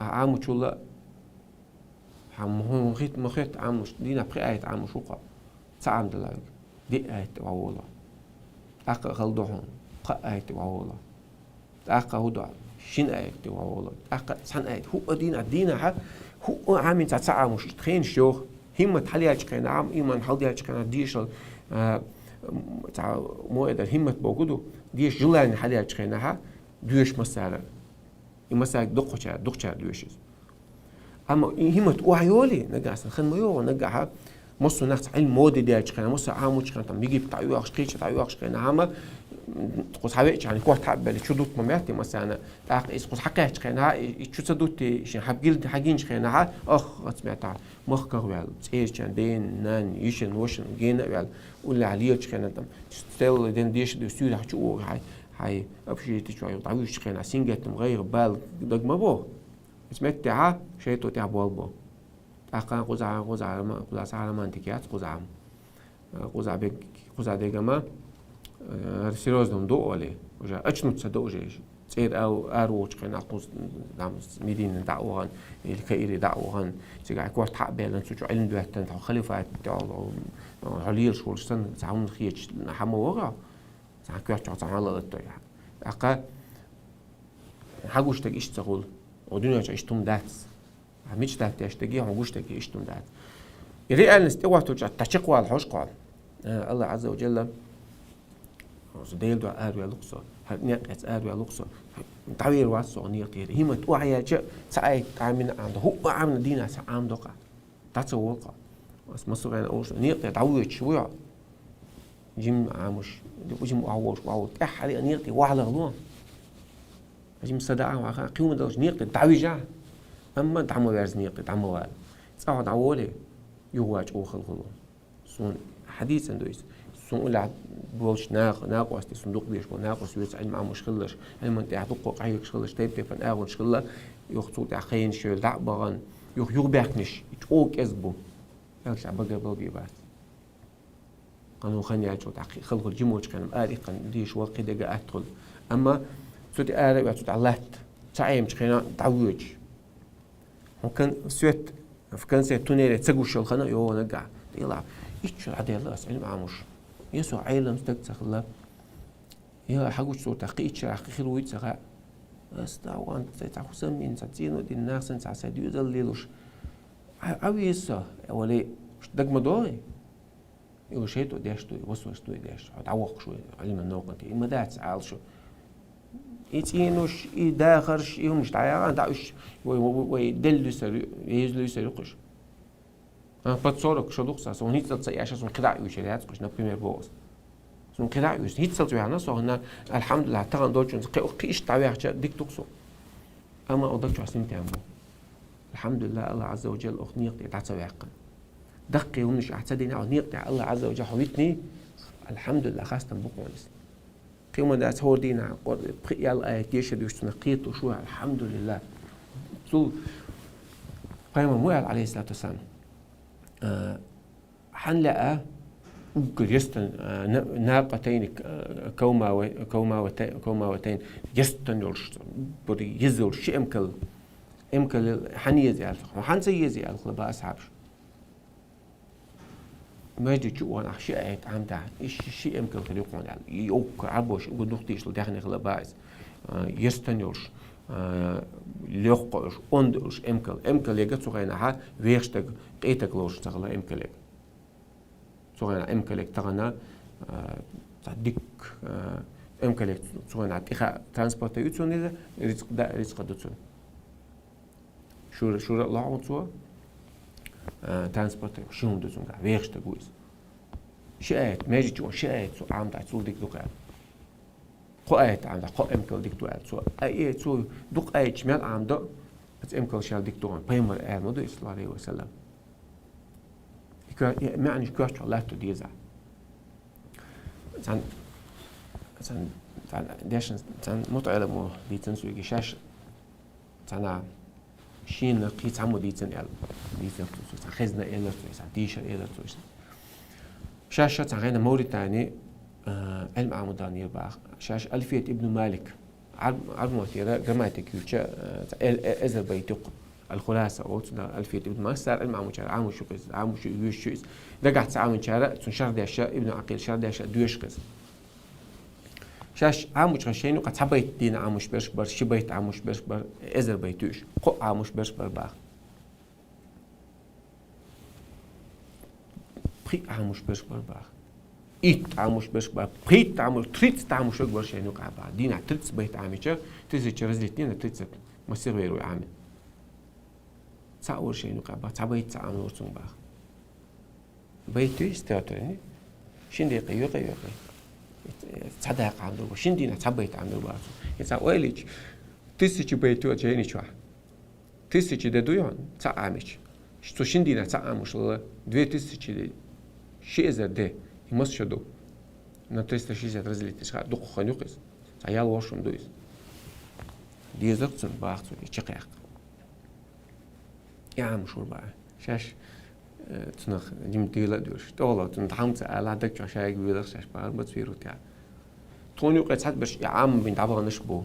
عاموش ولا هم مخيط عاموش دينا بقي آية عاموش وقع تعام دلاك دي آية وعولا أقا خلدوهم قا آية وعولا أقا هدوء شين آية وعولا أقا سان آية هو دينا ها هو عامين تعاموش تخين شوخ همة حلياج خينا عام إيمان حلياج خينا ديشل تاع موعد الهمة بوجوده ديش جلاني حلياج خينا ها دوش مسارة المسارة دقشة دوشيز أما همة وعيولي نجاسن خن ميو نجاها مصر ناس علم مودي ديش خينا مصر عاموش خينا تم يجي بتعيو أخشقيش تعيو أخشقينا هما تقص حبيتش يعني كوه تعبالي شو دوت مماتي مثلا تاق إسقط حقيقة خينا شو صدوتي شين حبجيل حاجين خينا أخ سمعتها مخ كروال إيش كان دين نان يشن وشن جينا وال ولا عليه خينا تم ستيل دين ديش دستور حشو هاي أبشي تشوي تعيوش خينا سينجت غير بال دق ما بو سمعتها شيء تو تعبوا بو تاق قزع ما أنتكيات قزع بيج قزع ديجما سيروزهم دو عليه وجا أجنود صدق جيش سير أو أروج خنا قوس دام مدينة دعوهن الكيري دعوهن سيجا كوارت حق بيلن سوتش علم دوهتن تاع خليفة تاع عليل شغل سن تعاون خيج نحمو وغا تاع كوارت تاع الله الطيب أقا حقوش تجي اشتغل ودنيا اشتم داتس هميش دات يشتجي حقوش تجي اشتم دات الرئال نستوى توجع تشقوا الحوش قال الله عز وجل ديل دو أروي لقصة نقص أروي لقصة تعبير واسع نيقير هي توعية جاء سعيد عامين عنده هو عامل دينا سعام دقة تتصورقة بس مصر أنا أوش نيقير تعويض شوية جيم عامش جيم وعوش أحد نيقير واحد غلوان جيم صداع وعخا قيوم دوش نيقير تعويجه أما تعمو بيرز نيقير تعمو وال صعد عوالي يواج أوخل غلوان صون حديثا دويس ولا بولش ناق واستي صندوق بيش ناق وسويس علم عم مشخلش علم انت يعطوق عيك شخلش تيب فن اغون شخله يخطو تاع خين شو دع بغن يخ بيحنش يتوق ازبو يرجع بقى بعد قانون خني يعجو تاع خلق الجموج كان اريقا ديش وقي دقا ادخل اما سوتي اري وتو تعلات تعيم خينا تعوج ممكن سويت فكان سيتونيري تسقو شو خنا يو نقع يلا ايش عادي الله علم عامش يسوع عيلم استكتخ الله يا حقوش صوت تحقيق حقيقي رويت سخاء استوان تتعو سمين تاتينو دي الناس انت سيديو دليلوش اوي يسا ولي دق مدوري يو شيتو ديشتو يوسو شتو ديشتو تعوق شوي علم النوقتي اما دات عال شو يتينوش يداخرش يومش تعيان داوش ويدلو سري يزلو سريقش بتصورك شو لقصة سون هيت تصير عشان سون قداع يوشيلات قش نبريمير بوس سون قداع يوش هيت تصير يعني صار الحمد لله ترى دولتون قيش تعبير ديك تقصو أما أودك شو عسلم تعمل الحمد لله الله عز وجل أخنيق تعتصير عقل دقي ومش أحسدني أو نيق الله عز وجل حويتني الحمد لله خاصة بقونس قيمة ده هو دينا يلا آيات يشهد وش تنقيت وشو الحمد لله سو قيمة موعد عليه الصلاة والسلام حنلقى ممكن يستن ناقتين كوماوتين يستن يلش بدي يزول شيء امكل حنيزي الخ وحنسيزي الخ بقى أصحابش ما يجي شو أنا أشياء عم ده إيش شيء امكل خليقون يعني يوك عبوش ودختيش لدهني خلا بايز يستن يلش ليقش أندش امكل يجت سوغينا ويرشتك قيتك لوش تغلا امكلك سوغينا امكلك تغنا تعديك امكلك سوغينا تيخا ترانسبورت يوتسون إذا رزق دوتسون شو الله عمتوا ترانسبورت شو دوتسون ويرشتك ويس شيء ما يجي جو شيء سو عم تعصول ديك دوكا قائد عم قائم امكل ديك توال سو اي سو دوق اي جمال عم دو بس امكل شال ديك توان بيمر ال مدو صلى الله عليه وسلم معني كوش الله تديزا سان ديشن سان متعلم ديتن سو يجيش سان شين قيت عمو ديتن ال ديتن سو خزنا ال سو ديش ال سو شاشة عنا موريتاني علم عموداني باخ شاش ألفية ابن مالك عرب موتيرة جراماتيك يوتشا إزر بيتق الخلاصة أو ألفية ابن مالك صار علم عمود شارع عمود شو قز عمود شو يوش شو رجعت عمود شارع تنشر داشة ابن عقيل شر داشة دوش قز شاش عمود خشين وقد حبيت دين عمود برش بر شبيت عمود برش بر إزر بيتوش قو عمود برش بر باخ بخي عمود برش بر باخ إيت عموش بس بقيت عمل تريت عموش أكبر شيء نوقع بعد دين تريت بيت عامشة تريت رزلتين تريت مسير غيره عامل تصور شيء نوقع بعد تبيت عمل ورسوم بعد بيت يستوترني شين دقيقة قيقة تصدق عنده وشين دينا تبيت عنده بعد يتصور ليش تسيج بيتو جيني شو تسيج ددويان تعامش شو شين دينا تعامش الله دوي تسيج شيء زده مس شدو نتريست شيء زرزلي تشخ دق خنيقس عيال واشم دويس دي زقتن باختو يشقيق يا عم شو بقى شاش تنخ جيم ديلا دوش والله تنتحمت على دك شاي بيدخ شاش بقى بتصيروا تاع توني قد بس يا عم بنت عبغ نشبو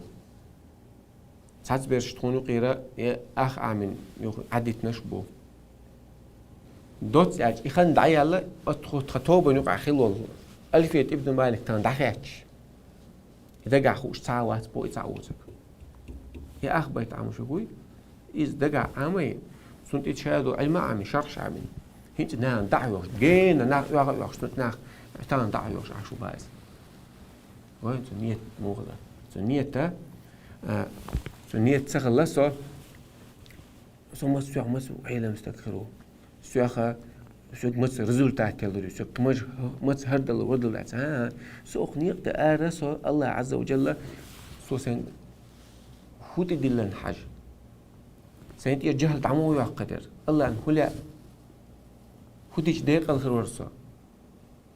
ساعات بيرش توني قيرة يا أخ عامن عديت نشبو دوت يعني إخان دعي الله أتخطوب ونقع خلول ألفية ابن مالك تان دعيتش إذا قع خوش تعوات بو يتعوزك يا أخ بيت عمو شوي إذا دقع عمي سنت إتشادو علم عمي شرش عمي هنت نان دعيوش جينا ناقيوش سنت ناق تان دعيوش عشو بايز وين سنية مغلا سنية تسخل لسو سو مسو عيلة مستكخرو سوخا سوق مس ريزولتات تلوري سوق مس هردل وردلات سوق نيقت آرسو الله عز وجل سوسن هودي دلن حاج سنت يجهل تعمو يقدر الله ان هلا هوديش دقيقة الخير ورسو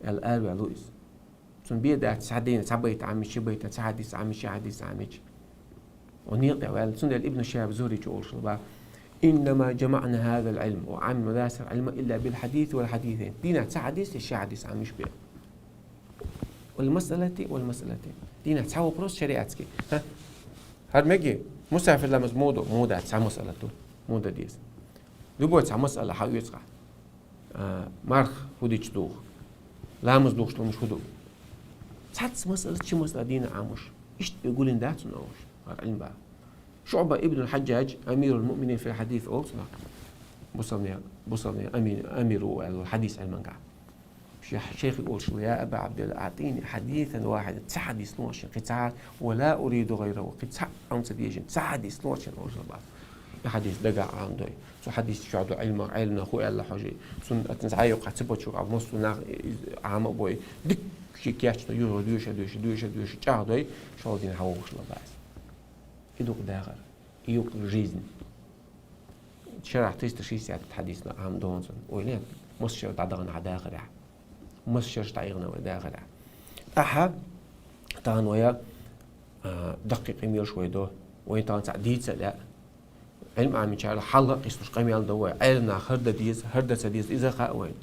الآل والوئس سن بيدات سعدين سعبيت عمي شبيت سعديس عمي شعديس عمي ونيقت وال سن الابن الشاب زوري جول شلبا إنما جمعنا هذا العلم وعم مداسر علم إلا بالحديث والحديثين دينا تحديث الشعديس عم يشبه والمسألتين دينا تساوي بروس شريعتك ها هاد مجي مسافر لمز مودا تسا مسألته مودا ديس لبو تسا مسألة حاو يسقع مارخ هوديش دوخ لامز دوخ شلو مش هدو تساتس مسألة شي مسألة دينا عاموش إيش بيقولين داتو نوش هاد علم بقى شعبة ابن الحجاج أمير المؤمنين في الحديث أوصنا بصرني أمير الحديث المنقع شيخ يقول شو يا أبا عبد الله أعطيني حديثا واحدا تحديث نوشن قطعة ولا أريد غيره قطعة عن سديجن تحديث نوشن أوصل بعض حديث دقع عنده سو حديث شعدو علمنا أخوي الله حجي سن أتنسعي وقع تبوت شو عب نص ناق عام أبوي دك شيء كياتش يورو دوش تعدي شو دين حوش الله بعض يدوق داخل يوق الجيزن شرع تشي ساعة حديثنا عام دونسون وينين مش تعدغنا داخل مش تعيغنا داخل أحد تان ويا دقيق يميل شوي دو وين تان تعديد سلا علم عم يشعل حلق يسوش قميل دو علمنا هردة سديس إذا خا وين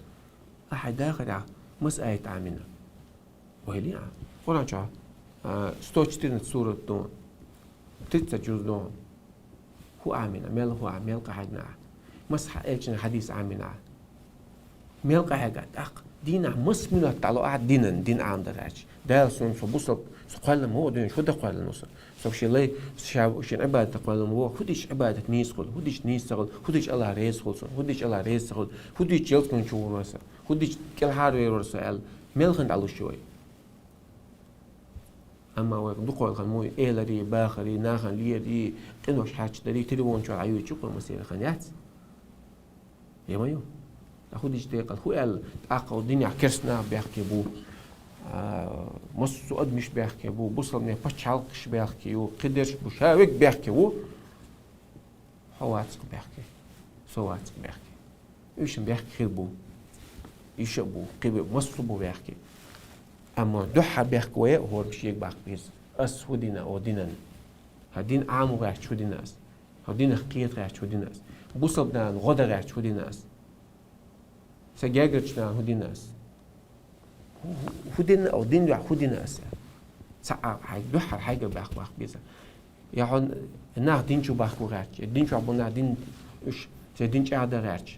أحد داخل مسألة عامنا وهلي قرآن شا ستوشتين سورة دون تتجوز دون هو عامنا ميل هو عامل قاعدنا مسح إيش حديث عامنا ميل قاعد دينا مس من التعلق دين عام دراج ده سون فبوصل سقال هو دين شو ده قال نص سو شيء لي شاب شيء عبادة قال هو هديش عبادة نيسقل هديش نيسقل هديش الله رئيس خلص هديش الله رئيس خلص هديش جلس من شو رأس هديش كل هذا رأس ميل خند على شوي أما وقدقوا الخموي إيلري باخري ناخن ليري إنوش حاج دري تلوون شو عيوي شو مسير خنيات يا مايو أخذ دقيقة هو قال أقو الدنيا كرسنا بيحكي بو مصو قد مش بيحكي بو بوصل من بشالقش بيحكي و قدرش بشاوك بيحكي بو حواتك بيحكي صواتك بيحكي إيش بيحكي خير بو إيش بو قبل مصو بو بيحكي أما دحى بيحكي هو مش يقبح بيز أس ودينا أو ديننا هدين عامو غير شو ديناس هدين خقيت غير شو ديناس بوصل بدنا غدا غير شو ديناس سجاجرش نان هدي ناس هودنا أو دين يا هودنا أسا ساعة حاجة دوحة حاجة باخ بيزا يعني ناه دين شو باخ وغاتش دين شو عبنا دين إيش دين شو هذا غاتش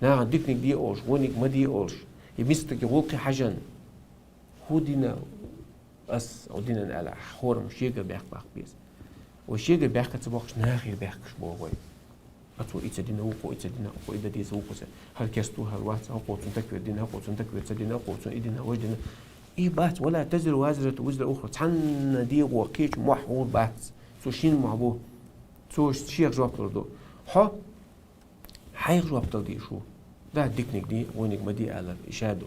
ناه ديكني دي أوش ونيك ما دي أوش يمستك يقولك حاجة هودنا أس أو دينا على حورم شيء باخ بيزا وشيء باخ كتبوخش ناخي باخش بوغوي أتو إتدينا وقو إتدينا وقو إذا ديز وقو هل كستو هل وات وقو تنتكوي دينا وقو تنتكوي تدينا وقو إدينا وجدنا إيه بات ولا تزر وازرة وزر أخرى تحن دي وقيت محور بات سو شين معبو سو شيخ جواب تردو ها حيخ جواب تردي شو ده ديكنيك دي وينك مدي على إشادو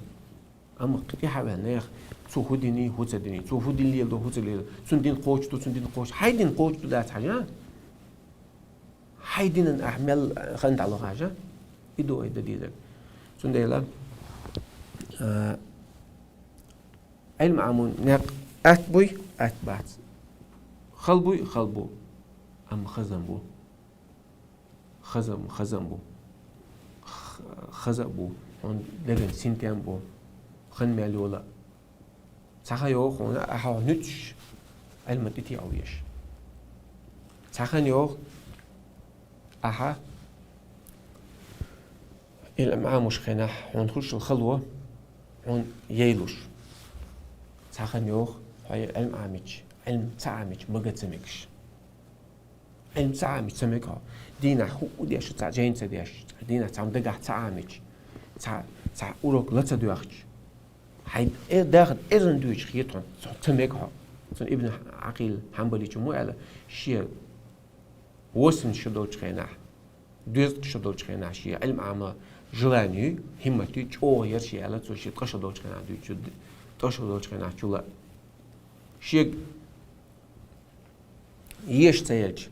أما قطي حابة ناخ سو هوديني هو تديني سو هودين ليل دو هو تليل سندين قوش تو سندين قوش حيدين قوش تو دات حاجة حيدين أحمل خند على حاجة إدو إيدا ديدك سنديلا علم عمون ناق أتبوي أتبات خلبوي خلبو أم خزنبو خزنبو خزبو on لغن سنتيانبو خن مالولا ساخيو خونا أحاو نتش علم تتي أويش ساخنيو أحا الأمعاء مش خناح ونخش الخلوة ون ييلوش ساخنيو هاي علم عامج علم تعامج مجد سمكش علم تعامج سمكها دينا هو ديش تعجين تديش دينا تعم دقع تعامج تع أوروك لا تدوخش حيد داخل إذن دوش خيطون سمكها سن ابن عقيل حنبلي جمو على شيء وسن شدوش خناح دوز شدوش خناح شيء علم عام جلاني همتي جو يرشي على تو شيء تشدوش خناح دوش تشدوش خناح جلا شيء يش تيج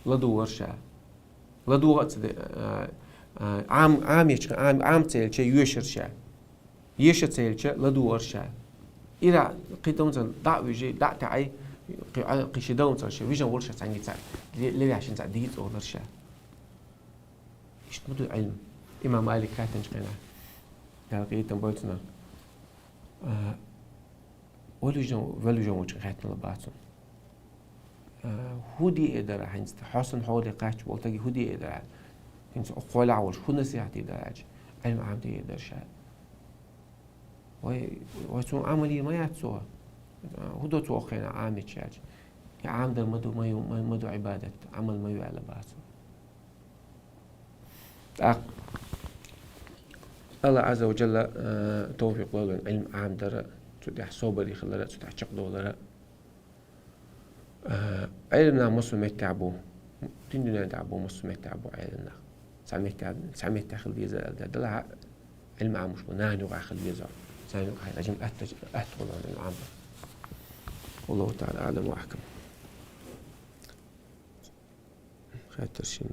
لدو ورشة لدو وقت عام يش عام تيج يشر شة يش تيج لدو ورشة إذا قيتون تل دع وجي دع تعي قيشدون تل شة ويجن ورشة عني تاع ليه عشان تاع ديت أو ورشة إيش مدو علم إمام مالك كاتن شقنا قال قيتون بولتنا ولو جن وجه خاتن لباتون هودي إدارة هنس حسن حولي قاتش بولتاجي هودي إدارة هنس أقوال عوش هو نصيحتي إدارة علم عمدي إدارة شاد ويسون عملي ما يعتسوها هدو توقعنا عامد شاد يا عامد مدو عبادة عمل ما يعلى باسو الله عز وجل توفيق لنا علم عامد تدح صوبري خلال تدح شقدو لنا علمنا مسلم يتعبو ديننا يتعبو مسلم يتعبو علمنا سامي تاخل بيزا دلها علم عامش وناني وعاخل بيزا سامي وعاخل أجم أهتغل عن العام والله تعالى أعلم وأحكم خاطر شين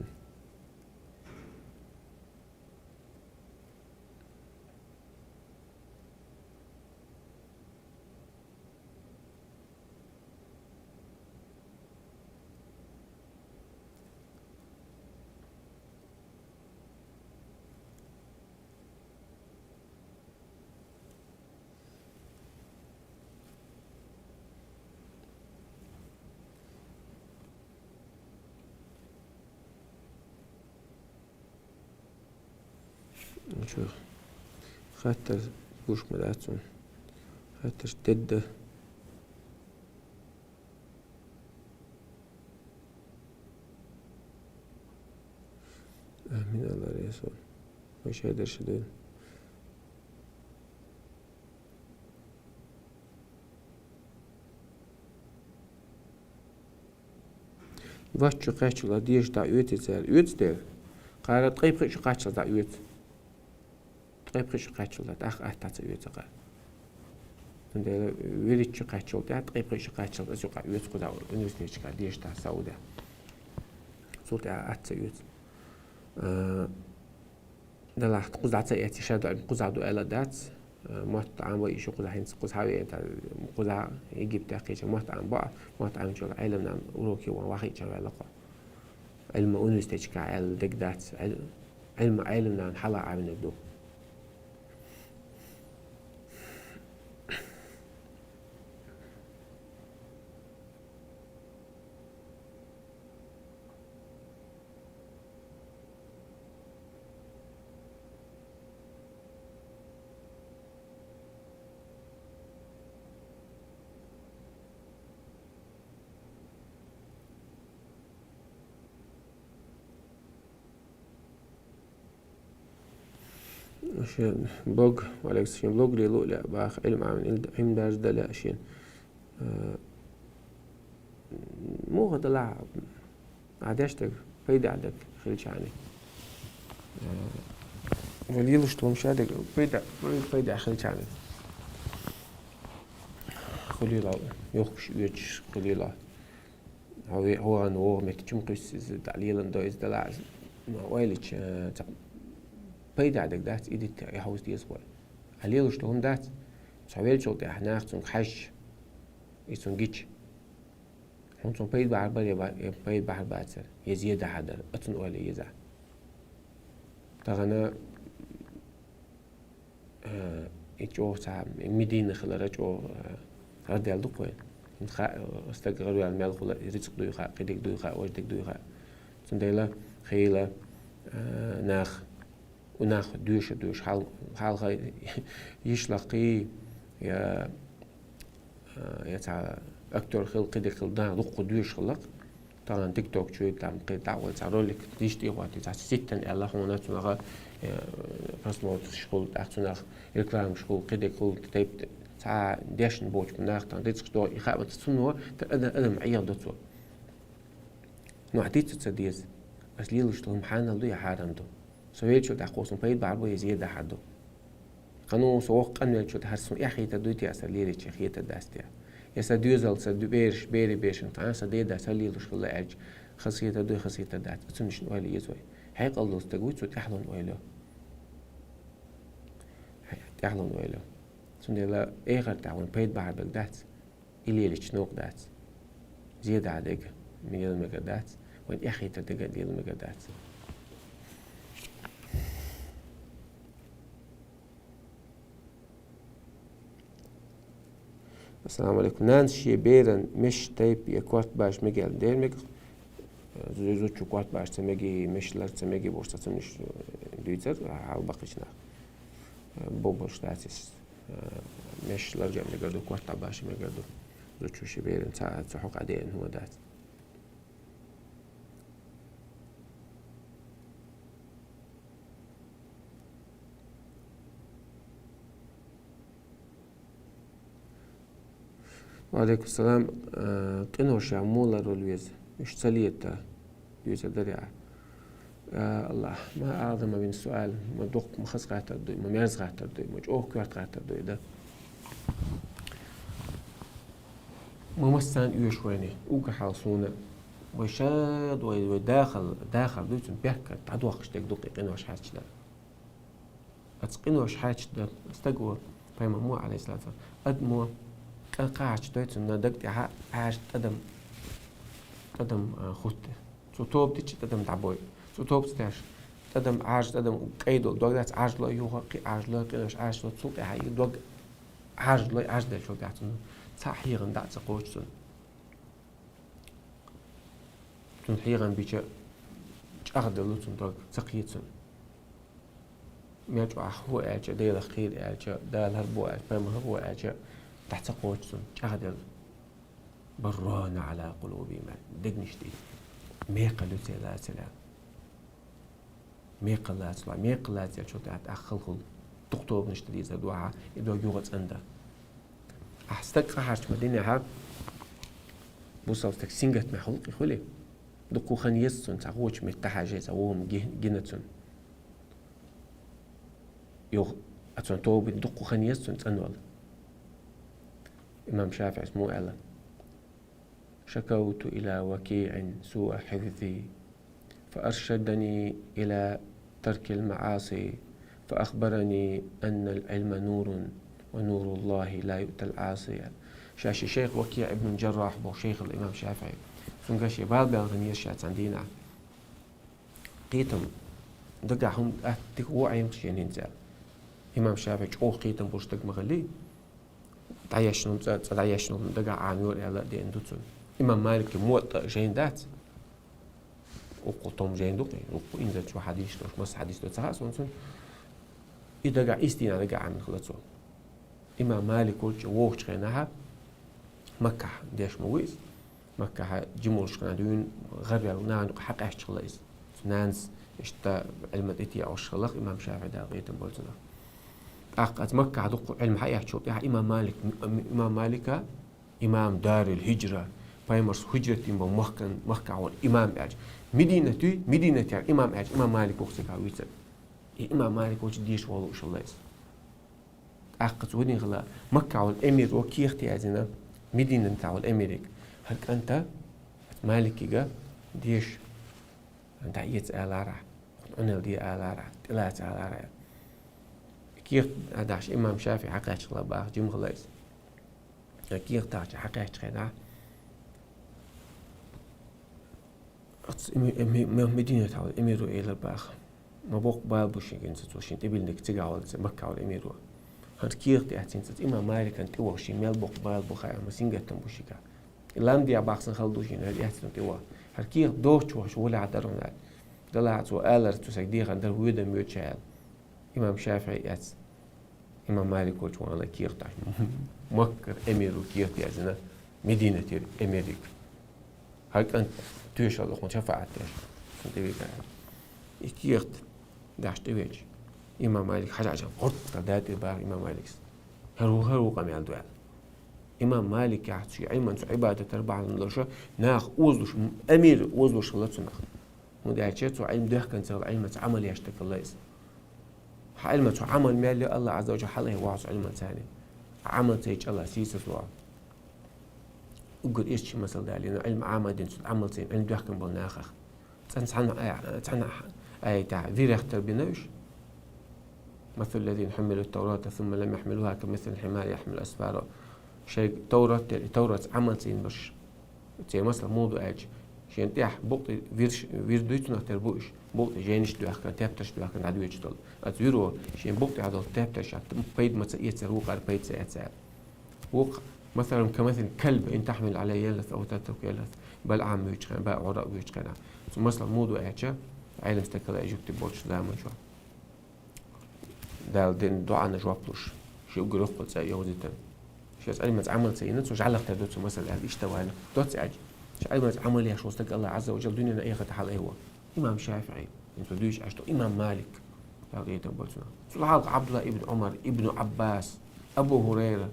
نشوف خاطر بوش ملاتون خاطر تد آمين الله رسول مش هيدر شدين واشو قاشلا ديش دا يوتي زال يوتي قارت قيب شو قاشلا دا يوتي قيب شو قاشلا دا أخ أحتاج يوتي قار تندل ويريت شو قاشلا دا قيب شو قاشلا شو قا يوتي قدا ونوسنيش قا ديش دا سعودة صوت أحتاج يوتي دلها قزعة يأتي شادو قزعة إلى دات مات عم ويشو قزعة هنس قزعة يأتي قزعة يجيب تحقيق مات عم بقى مات عم شغل علم نعم وروكي وواحد شغل علاقة علم أونستيج كعلم دك دات علم نعم حلا عم ندو عشان بوج والكس شين بوج لي لا باخ علم عن علم دارج دلا شين مو هذا لا عادشتك فايدة عندك خليش عني وليلوش تو مش عندك فايدة خليش عني خليلا يخش يجش خليلا هو أنا هو مكتوم قيس تعليلا دايز دلا ما ويلش فايدة عندك دات إيديت يحوز دي أسبوع عليلوش توهم دات سويل شو ده هناك تون خش يسون جيتش هم تون بيد بحر بار بيد بحر باتر يزيد حدر أتون ولا يزع تغنى يجو سام مدينة خلا رجو رد يالدو كوين استقروا على المال خلا رزق دوي خا قديك دوي خا وجدك دوي خا تون ديلا خيلا ناخ وناخ دوش حال خي يشلقي يا تاع أكتر خلق ديك خلدان رق دوش خلق طبعا تيك توك شوي تعمل دعوة تعرولك تيجي وقت تاع ستة الله هنا تناغ فصل شغل تاعنا الكلام شغل قديك خلق تيب تاع ديشن بوش مناخ تاع ديتش دو يخاف تسنو أنا معيار دوتو نوع تصديز بس ليلوش تهم حانا لو يحارم دو سويت شو تحقوسن بيد بعربو يزيد حدو قانون سوق قانون شو تحرسون يحيي تدويتي أسليري تشخية تداستيا يسدوزل سدو بيرش بيري بيرشن تعال سديدا سليلوش خلا أرج خاصية تدوي خاصية تدات أتمش نوالي يزوي حيق الله استجويت شو تحلون ويلو تحلون ويلو سندلا غير تعاون بيد بعربك دات إلي ليش نوق دات زيادة عليك ميل مجدات وين يحيي تدقى ديال مجدات السلام عليكم نانشي بيرن مش تايب يكوات باش ميجي الدير ميج زوزو تشوكوات باش تميجي مش لر تميجي بورصة تمش دويتر على باقيشنا بوبوش تاسيس مش لرجع ميجادو كوات باش ميجادو زو تشوشي بيرن تحوق عدين هو دات وعليكم السلام قنوش مولا رولويز مش سليتا يوزا دريعة الله ما أعظم من السؤال ما دوق ما خص غاتا دوي ما ميرز غاتا دوي ما جوه كوارت غاتا دوي ده ما مستان يوش ويني اوكا حالصونا ويشاد وداخل دوتن بيحكا تعدوقش تك دوقي قنوش حاجة ده أتقنوش حاجة ده استقوى فيما مو عليه الصلاة والسلام أدمو قاعش دويتن دقتي عاش تدم خوته سو توب تيجي تدم تعبوي سو توب ستاش تدم عاش تدم قيدو دوغدات عاش لا يوها قي عاش لا قيش عاش لا تسوق هاي دوغ عاش لا عاش ده شو قاعتن صحيغن دات قوتن تون حيغن بيجا أخذ لوتن دوغ سقيتن ميجو هو أجا ديال خير أجا دال هربو أجا فما هربو أجا تحت قوتن أخذ برانا على قلوبهم دقنشتي ميقا لوتي لا سلام ميقا لا سلام ميقا لا سلام شو تعت أخلخل تقطوب نشتري زدوها إدو يوغت عنده أحستك خاش مدينة ها بوصلتك سنجت مع خلقي خلي دقو خان يسون تعوش متحاجة زوهم جنتون يوغ أتون توبي دقو خان يسون تنول إمام شافعي اسمه ألا شكوت إلى وكيع سوء حفظي فأرشدني إلى ترك المعاصي فأخبرني أن العلم نور ونور الله لا يؤتى العاصي شاشي شيخ وكيع ابن الجراح بو شيخ الإمام الشافعي فنقاشي بالبال غنية شات عندنا قيتم دقعهم أهتك وعيم خشينين زال إمام الشافعي جوه قيتم بوش دق مغلي تعيشنهم دقع عاميور إعلاء دي اندوتون إمام مالك موطأ جين دات وقلتهم جين دوقي وإنزل شو حديث دوش مس حديث دوش سهاس ونسون إذا قع إستينا دقع عامل خلصو إمام مالك قلت ووش خيناها مكة ديش مويس مكة جمهور شكنا دون غربي ونان حق أشتغل إس نانس إشتا علم إتي أو الشخلق إمام شافعي داقية بولتنا أقعد مكة عدوق علم حياة شوط إمام مالك إمام مالك إمام دار الهجرة بايمرس هجرة إمام مكة عول إمام أج مدينة يعني إمام أج إمام مالك وقتك عويتر إمام مالك وش ديش والله إن شاء الله أقعد ودين غلا مكة عول أمير وكيختي أزنا مدينة عول أميرك هك أنت مالك يجا ديش أنت عيت آلارة أنا دي آلارة ثلاثة آلارة كيخ داش إمام شافعي حقيقة شغلة باخ جم خلاص كيخ داش حقيقة شغلة مدينة عول أميرو إلى باخ ما بوق بالبوشين كنت توشين تبي إنك تجعل مكة عول أميرو هاد كيخ تأتين تت إمام مالك أنت هو شيء مال بوق بالبوخا ما سينجت تنبوشيكا لام دي أباخسن خلدوشين هاد يأتين توا هاد كيخ دوش وش ولا عدرون هاد دلعت وآلر تسجديه عند الويدا ميوتشال إمام شافعي أتس إمام مالك وش وانا كيخ تاش مكة أميرو كيخ تأزنا مدينة أميريك هاك أنت توش الله خون شفاعة تاش أنت بيجا كيخ داش تويج إمام مالك حاجة عشان قط دات بار إمام مالك هرو قام يالدوال إمام مالك يعطي علما عبادة تربع للرشا ناخ وزلش أمير وزلش الله تناخ مدعيتشات علم ده كان سوى علم عمل يشتك الله يس علم عمل مال الله عز وجل حله واعص علم ثاني عمل تيج الله سيسة سوا وقل إيش مثل ذلك علم عمل عمل تين علم ده كان بالناخخ تعنى أي تاع ذي يختر بنوش مثل الذين حملوا التوراة ثم لم يحملوها كمثل الحمار يحمل أسفاره شيء توراة عمل تين بش تي مثلا موضوع أج شين تيح بوقت فير دويتنا تربوش بوقت جينش دوخ كان تابتش دوخ كان عدو يجتل أتويرو شين بوقت عدو تابتش بيد ما يتسر وقع بيد سيتسال وق مثلا كمثل كلب إن تحمل عليه يلث أو تترك يلث بل عام يجخن بقى عراء يجخن مثلا موضوع أج عالم استكلا إجوكتي بولش دائما شو دال دين دعاء نجوابلوش شو يقول قلت سأي يوزيتن شو أسأل ما تعمل سينت وش علق تدوت مثلا هذا اشتوى هنا دوت أج شو أي ما تعمل يا شو استك الله عز وجل دنيا أي خد حال هو إمام شافعي أنت دويش أشتو إمام مالك لقيت بولسنا سلحق عبد الله ابن عمر ابن عباس أبو هريرة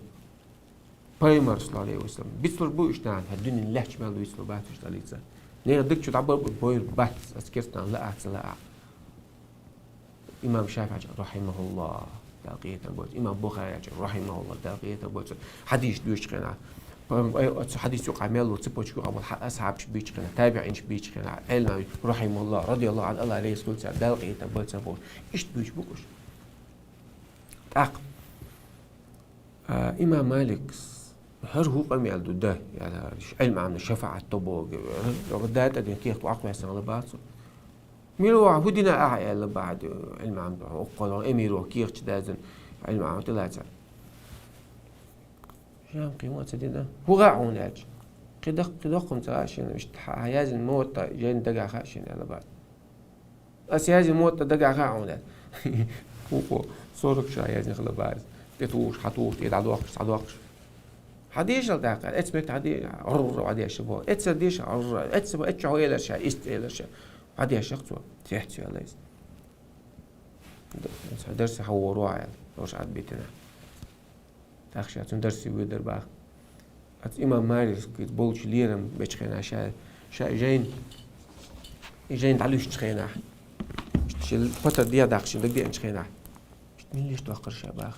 بايمر صلى الله عليه وسلم بيصير بوش نعم هالدنيا الله شمال بيصير بات وش تليتها نير دك شو تعبر بوير بات أسكرت عن لا إمام شافعي رحمه الله دقيقة بولت إمام بخاري رحمه الله دقيقة بولت حديث دوش قنا حديث يقع ميلو تبوش يقع أصحاب بيش قنا تابعين بيش قنا علم رحمه الله رضي الله عن الله عليه وسلم دقيقة بولت بول إيش بيش بوش إمام مالك هر هو قام يالدو ده يعني علم عن الشفاعة الطبو ردات أدين كيخ توعقوا يسان على بعضه ميلو هدينا أعيا بعد علم عن أقول أمير وكيخ تدازن علم عن ثلاثة شام قيمة سدينا هو قاعون أج قدقهم تراشين مش هيازن موت جين دقع خاشين على بعض أسيازن موت دقع خاعون هو صورك شايازن خلا بعض تتوش حطوش يدعوقش تعدوقش حديش الداقة اتسبت عدي عرر وعدي شبه اتسديش عرر اتسبت اتشعو إلى شيء است إلى شيء عدي شخصه تحتي على ليس درس حوروه يعني روش عاد بيتنا تاخشى درسي ويدر باخ إمام مالك بولش ليرم بيتخينا شا جين تعلوش تخينا شل فترة دي داخش دقيقة تخينا مين ليش توقر شباخ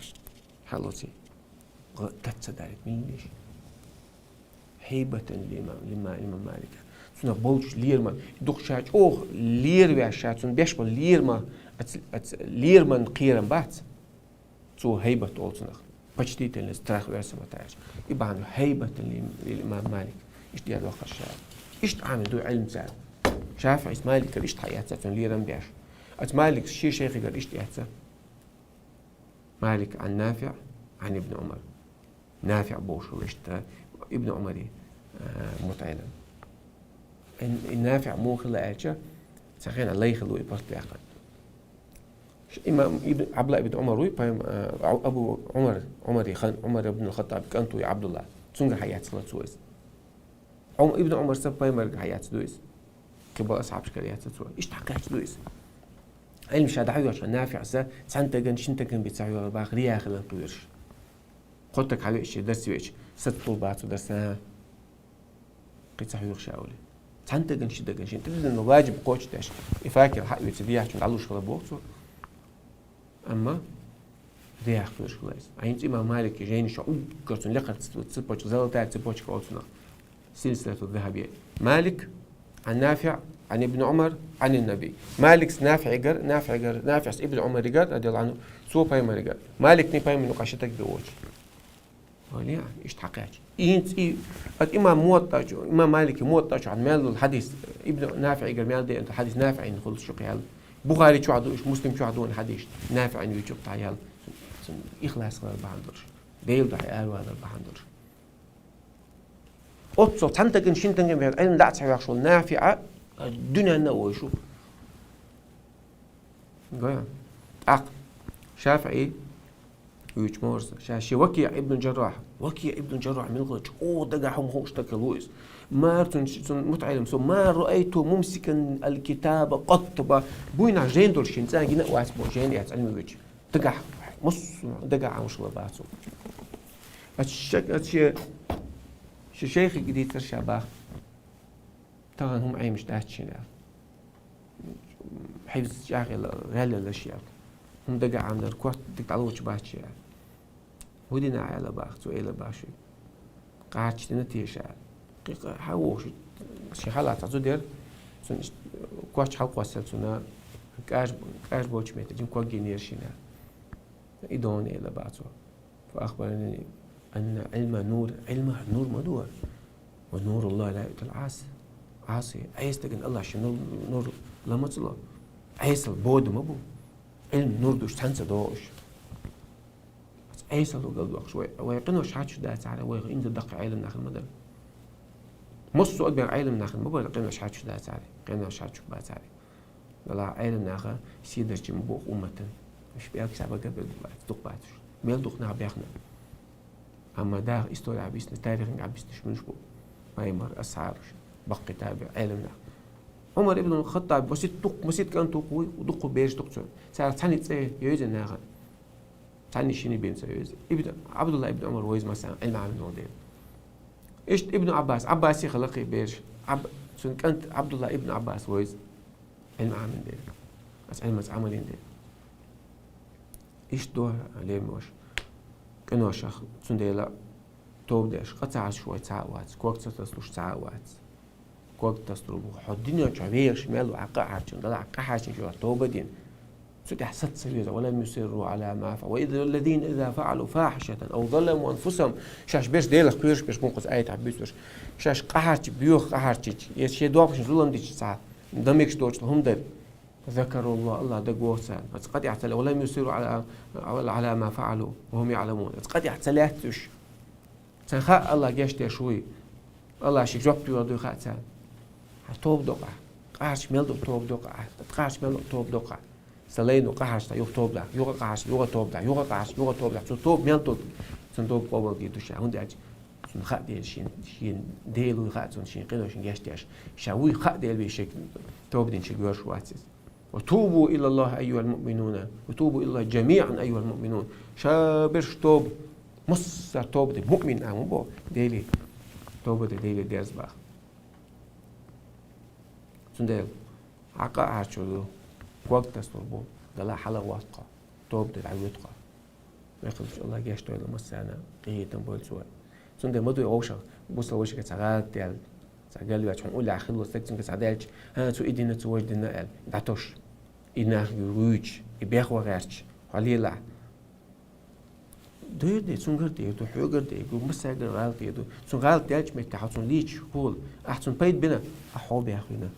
حلوتي تتصدرت مين ليش هيبة لإمام مالك سنا بولش ليرما دوخ شاج أوه لير بيعشات سن بيشبه ليرما ليرما قيرم بات سو هيبة أولسنخ بجديد الاستراخ ويرسم تاعش يبقى عنده هيبة للإمام مالك إيش دي الوقت الشعب إيش عامل دو علم سال شافعي مالك إيش حياته سن ليرم بيعش مالك شيخي قال إيش دياته مالك عن نافع عن ابن عمر نافع بوش ويشتا ابن عمر متعلم النافع مو خلا أجا سخين الله يخلو يبرت بيعقل إمام عبد الله ابن عمر أبو عمر بن الخطاب كأنتو يا عبد الله تسونغ حياة صلاة سويس ابن عمر سب بايمر حياة سويس كبار أصحاب شكريات سويس إيش تحكي سويس علم شاد حيوش نافع سا سنتجن شنتجن بتسعير باغريا خلنا قيرش قلتك حبيش درس ويش ست طلبات ودرسها قيت حيوش شاولي سنتجن شنتجن شن تدري إنه واجب قوش تاش يفكر حق يتبيع عشان تعلوش خلا بوقته أما رياح قيرش خلاص عين إمام مالك جاين شو كرتون لقت تسبوش زلطة تسبوش كأوتنا سلسلة الذهبية مالك عن نافع عن ابن عمر عن النبي مالك نافع جر نافع ابن عمر جر رضي الله عنه سو بايمر جر مالك ني بايمر نقاشتك بوجه وليه ايش حقيقة انت امام موطا امام مالك موطا عن مال الحديث ابن نافع جر مال ده انت حديث نافع ان خلص شو قال بخاري شو عدو مسلم شو عدو الحديث نافع ان يجوب تعيال إخلاص غير بحندرش ديل ده حيال وهذا بحندرش أتصل تنتجن شنتجن بهذا علم لا تصير شغل نافعة الدنيا نوى شو قايم عقل شافعي ويجمورز شاشي وكيع ابن الجراح من غلط دقعهم هو اشتكى لويس ما متعلم سو ما رأيته ممسكا الكتاب قط بوينا جين دول شنتان جينا واسبو جين يتعلم ويجي دقع مص دقع مش لباسو الشيء شيخ جديد ترشابه طبعا هم أي مش داشتين حفظ شاغل غالي الأشياء هم دقع عند الكوت تقطعوش باشي ودينا على باخ سؤال باشي قاعد تنتيش حوش شي حالات تعودير كوش حلقة سلسنا كاش بوش ميت جم كوك جينير شينا إدون إلى بعضه فأخبرني أن علم نور مدور ونور الله لا يؤتى عاصي عايز تجن الله عشان نور لما تصله عايز البود ما بو علم نور دوش تنسى دوش عايز له قلبه شوي ويقنوا شحاتش دات على ويغ إن دقة علم ناخذ مدل مصو أكبر علم ناخذ ما بقول قنوا شحاتش دات عليه قنوا شحاتش بات عليه لا علم ناخذ سيدر جنبوق أمة مش بياك سبب قبل دق باتش ميل دقنا بياخنا أما ده استوى عبيسنا تاريخ عبيسنا شمنش بو ما يمر أسعار بقي تابع علمنا عمر ابن الخطاب بسيط كان توقوي ودقوا بيش دكتور سار ثاني تسيه يوزن ناخن ثاني شيني بين سيوز ابن عبد الله ابن عمر ويز مثلا علم عامل نودين ايش ابن عباس خلقي بيش كانت عبد الله ابن عباس ويز علم عامل دين بس علم عملين دين ايش دور عليه موش كانوا شخ سنديلا توبدش قطع شوية ساعات كوك تسلوش ساعات كوك تسلو حدينا جميع شمال وعقا عشان لا عقا عشان شو توبدين سو تحسد سيرة ولم يصروا على ما فعلوا وإذا الذين إذا فعلوا فاحشة أو ظلموا أنفسهم شاش بيش ديلا كيرش بيش منقص آية عبيس شاش قهرتي بيوخ قهرتي يشي دوابش ظلم ديش ساعة دميكش دوش لهم در ذكروا الله دقوه سان قد يعتل ولم يصروا على ما فعلوا وهم يعلمون قد يعتلاتش تنخاء الله جاشت شوي الله شي جوب يودو خاتان توب دقع قاش ميل توب دقع قاش ميل توب دقع سلينو قاش تا توب دا يوغا قاش توب دا يوغا قاش توب دا توب ميل توب توب قوبل دي دوشا هوندي تنخاء ديال شين ديلو خاتون شين قيلو شين جاشتياش شاوي خاء ديال بيشك توب دين شي جوش واتس وتوبوا إلى الله أيها المؤمنون وتوبوا إلى الله جميعا أيها المؤمنون شابرش توب مصر توب دي مؤمن بو ديلي توب ديلي ديرز باخ سندل عقا عاشو وقت تستربو دلا حلا واثقة توب دي عيوتقة ما يخلص الله جاشتو إلى مسانا قيه تنبول سوا سندل مدو يغوشا بوصل وشك تغاد ديال تغال لي عشان نقول لأخير وستكتن كسعدالش ها تو إيدينا تو وجدنا قال دعتوش إنه يروج يبيخ وغيرش حالي لا دوير دي سونغر دي دو حوغر دي جو مساغر غال دي دو سونغال ديالش ميتا حسن ليش هول أحسن بيت بنا أحوب يا أخونا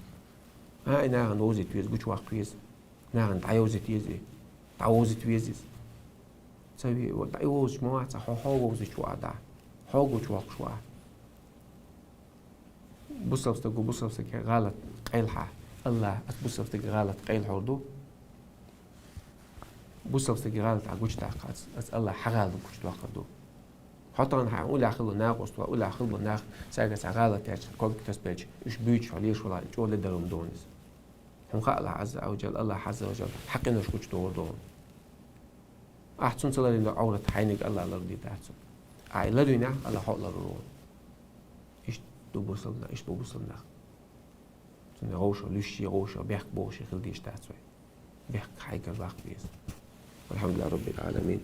ها إنا غنوزي تويز جوش واق تويز إنا غنتعيوزي تيزي تعوزي تويزيز سوي وتعيوز موات حوغوزي شوا دا حوغو شواق شوا بصلفتك غالط قيلحة الله بصلفتك غالط قيل حردو بصلفتك غالط عجوش تعقد أسأل الله حغال جوش تعقدو حتى أنا هقول أخلو ناقص وأقول أخلو ناق ساجس غالط تاج كوك تسبج إيش بيج عليش ولا جول درم دونس هم خلق الله عز وجل الله عز وجل حقنا شكوش دور أحسن صلاة إنه عورة حينك الله رضي تحسن لا دوينا الله حق لرون إيش دوبوصلنا إيش دوبوصلنا غوشة لشي غوشة بيحك بوشي خلديش تحسن بيحك حيك الوقت بيس والحمد لله رب العالمين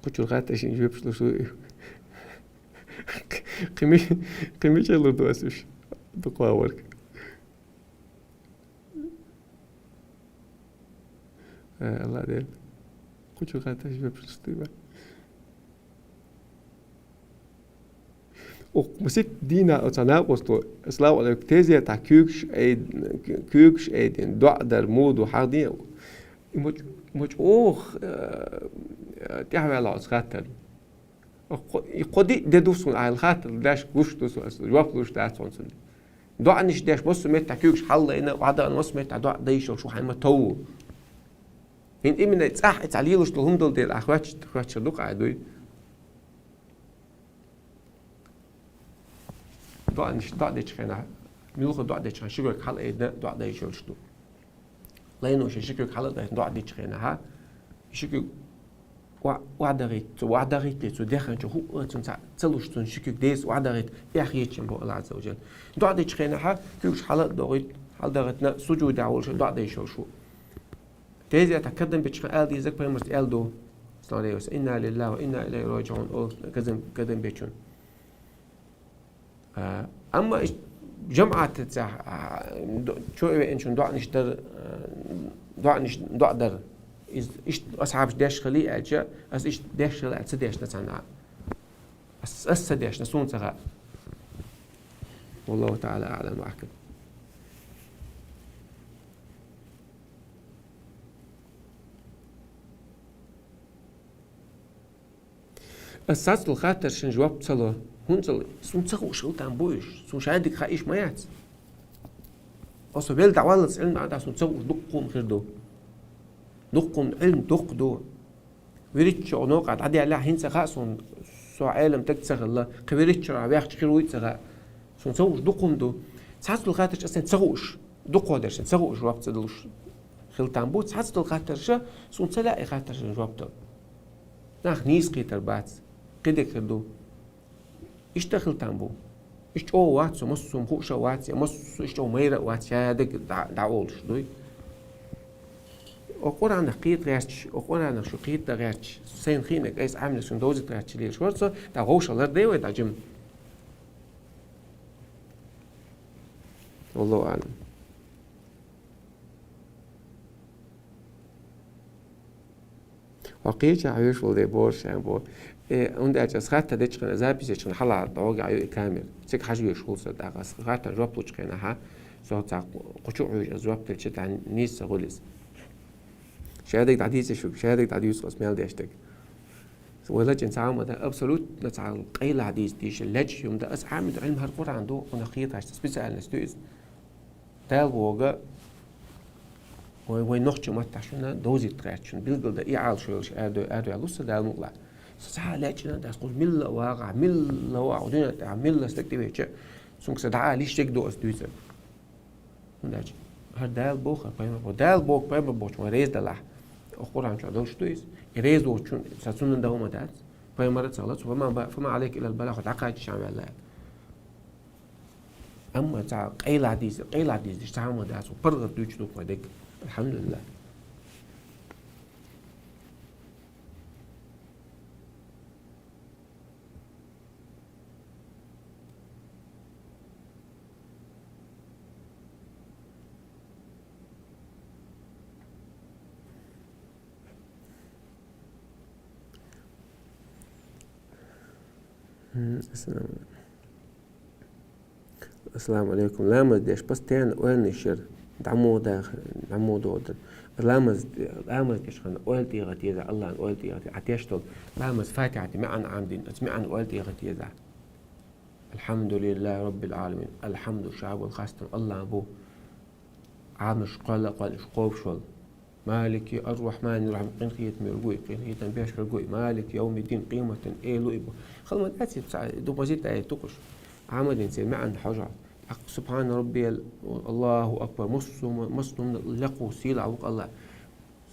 قلت الغات عشان يجيب شلو قيمي شلو دواسش دقاورك الله دير قلت الغات عشان يجيب شلو ومسيت دينا أتناقص إسلام على تيزي تاع كيوكش أيدين دعدر مود وحاضي مش تحوي على أسخاتر يقدي ددوسون على الخاتر داش قوش دوسون جواب دوش داتون سن دع نش داش بص مت تاع كيوكش حل إنه وعدا نص مت تاع دع دايش شو حيما تو هن إمنا تصح تعليلوش لهم دول دير أخوات شدوق عدوي دع ديش خنا ميلوخ دع ديش خنا شكرك حل إيدنا دع دايش شو لأنه شكرك حل دع ديش خنا ها شكرك وعدغيت تدخل هو تلوش شكرك ديس وعدغيت يحييت شنبو الله عز وجل دع ديش خنا ها كيوش حل دغيت حل دغتنا سجود دعوة شو دع ديش شو تيجي أتقدم بتشخ دي زك بيمرس دو صلى الله عليه وسلم إنا لله وإنا إليه راجعون أو كذا بيتشون أما جمعة شو إنشون دع در إيش أصحاب داش خلي أجا أس إيش داش خلي أتسداش نتاعنا أسداش نسون سغاء والله تعالى أعلم وأحكم الساس الخاطر شن جواب تصله هونزل سون تسخو شغلت عن بويش سون شادك خايش مايات أصلا بيل دعوة علم عندها سون تسخو دقهم خير دو دقهم علم دق دو ويريتش عنوق عاد عادي على حين سخاء سون سو عالم تكسخ الله كبيريتش رابيخ خير ويت سخاء سون تسخو دقهم دو ساس الخاطر أصلا تسخوش دق هذا شن تسخوش جواب تصدلوش خيلت عن بوت ساس الخاطر شا سون تلاقي خاطر شن جواب تو ناخ نيس قيتر بات قدك خدو اشتغل تامبو اشتو واتسو مصو مخوشا واتسي مصو اشتو ميرا واتسي هادك دعولش دوي اقول عنك قيت غيرتش اقول عنك شو قيت غيرتش سين خينك ايس عامل سندوزة غيرتش ليه شورتسا دا غوشا لر ديوه دا جم والله أعلم وقيت عيوش ولدي بورش يعني بور عندي أجسخات تدش خنا زابي زي خنا حلا طواقع عيو كامل سك حاجة يشغل صدق أجسخات جواب لوش خنا ها صوت قشوع جواب تلشت عن نيس غلس شهادة تعديس شو شهادة تعديس اسمها دي أشتك ولا جنس عام ده أبسولوت نتعال قيل حديث ديش اللج يوم ده أسعام علم هالقرآن عنده ونقيت عشان تسبيس على نستويز تال وجا وين نخش ما تعشونا دوزي تراشون بيلقى ده يعال شو أدو يلوس ده المطلع ساعة لاتشنا ده تقول ملا واقع ملا واقع ودنا ملا استكتبه شيء سونك سدعاء ليش تقدو أستويزه وناجي هردال بوخ هردال بوخ بيم بوش وريز دلع القرآن شو دوش تويز يريز وشون ساتون ده هم دات بيم مرة صلت فما عليك إلى البلاغ وتعقد شامل الله أما تاع قيل عديس دي تعمل دات وبرغ دوش دوك ودك الحمد لله السلام عليكم لامز ديش بس تين وين الشر دعمو داخل دعمو دودر لامز ديش خن أولتي غتيزا الله أولتي غتيزا عتيشتل لامز فاتحتي معن عامدين اسمعن أولتي غتيزا الحمد لله رب العالمين الحمد الشعب والخاستم الله أبو عامش قال إشقوب شول مالك الرحمن الرحيم قنخية مرقوي قنخية بيش مرقوي مالك يوم الدين قيمة إيه لو إبو خل ما تأتي دو بزيت أي تقش عمد إنسان ما عنده حاجة سبحان ربي الله أكبر مصو من اللقو سيلع وق الله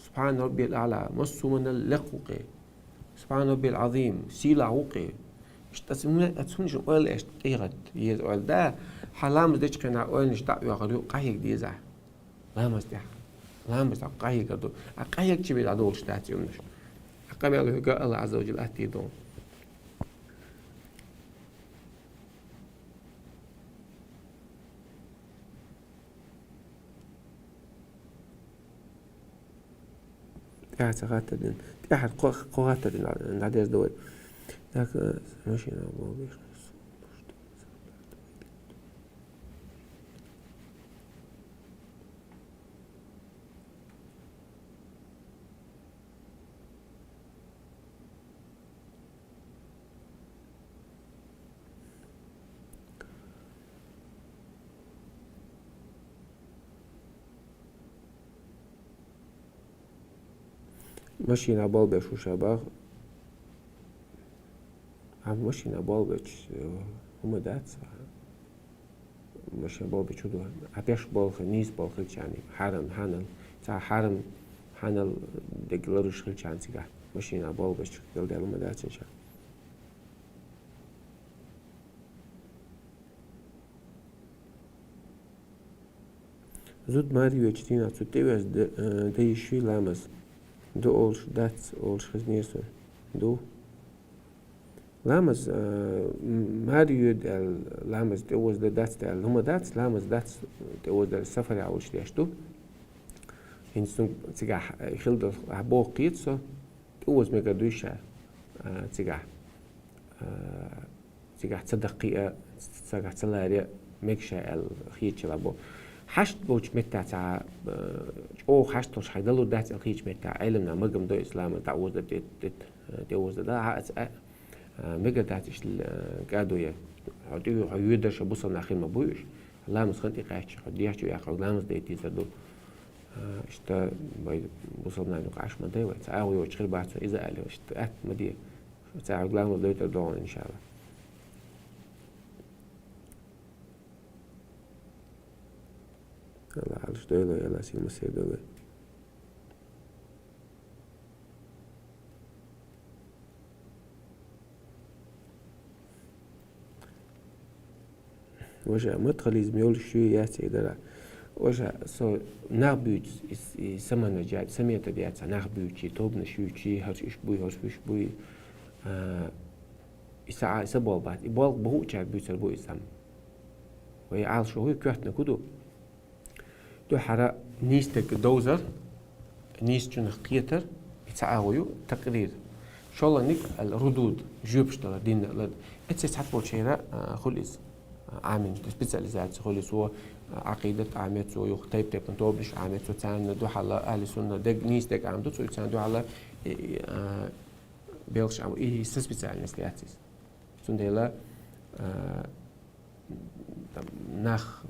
سبحان ربي الأعلى مصو من اللقو سبحان ربي العظيم سيلع وقي أتسمنش أول إيش إيرت يزول ده حلام ديش كنا أول نش دعوة غريو قايق ديزع لا مستح لا مستح قايق قدو قايق شبيه عدول شتات يومش قام يقول الله عز وجل أتي دون أحد سقطتين أحد قواتين نادير دوي لكن ماشي نعم بيش ماشي نعبال بيش وشابه عم ماشي نعبال بيش هم دات ماشي نعبال بيش ودو عبيش بالخ نيس بالخ يعني حرم حنل تا حرم حنل دقلرش خل يعني سيجا ماشي نعبال بيش قال ده هم دات إن شاء زود ماري وجتينا تتويز ده شوي لامس دو أولش دات أولش خزنيسون دو لامز ماريو دال لامز دوز دات دال هما دات لامز دات دوز دال السفر أولش ديشتو إنسان تجاه خلد عبو قيتسو دوز ميجا دوشة تجاه تصدقية تجاه تلاري ميكشة الخيتش لابو حشت بوش متى تاع أو حشتوش حيدلو دات الخيتش متى علمنا مقام دو إسلام تعوز دوز ده ميجا داتش القادوية عديو عيودش بوصل ناخير مبويش الله مسخنتي قاعش عديش يا أخو الله مزديتي زدو اشتا بوصلنا نقاش مدي وتعاوي وتشغل بعد إذا قال اشتأت مدي تعاوي الله مزديتي دون إن شاء الله الله عالش دوله يلا سي مسير دوله وجه مدخل يزميول شوي ياتي دلا وجه سو نابوت سمن جات سميت ديات نابوت شي توبن شي هرش إيش بوي إسعى سبول بعد يبال بهو جات بيوتر بو إسام وهي عال شو هو كوتنا كدو دو حرا نيستك دوزر نيستون قيتر يتعاويو تقرير شاء الله نك الردود جوبشتلا دين لد اتسات بول شيرا خلص عامل سبيشاليزات خلص هو عقيدة عامات سو يختيب تبن توبش عامات سو تان دو حلا أهل السنة دق نيستك عامدو سو تان دو حلا بيلش أو إيه سبيشال نسلياتيس سندلا ناخ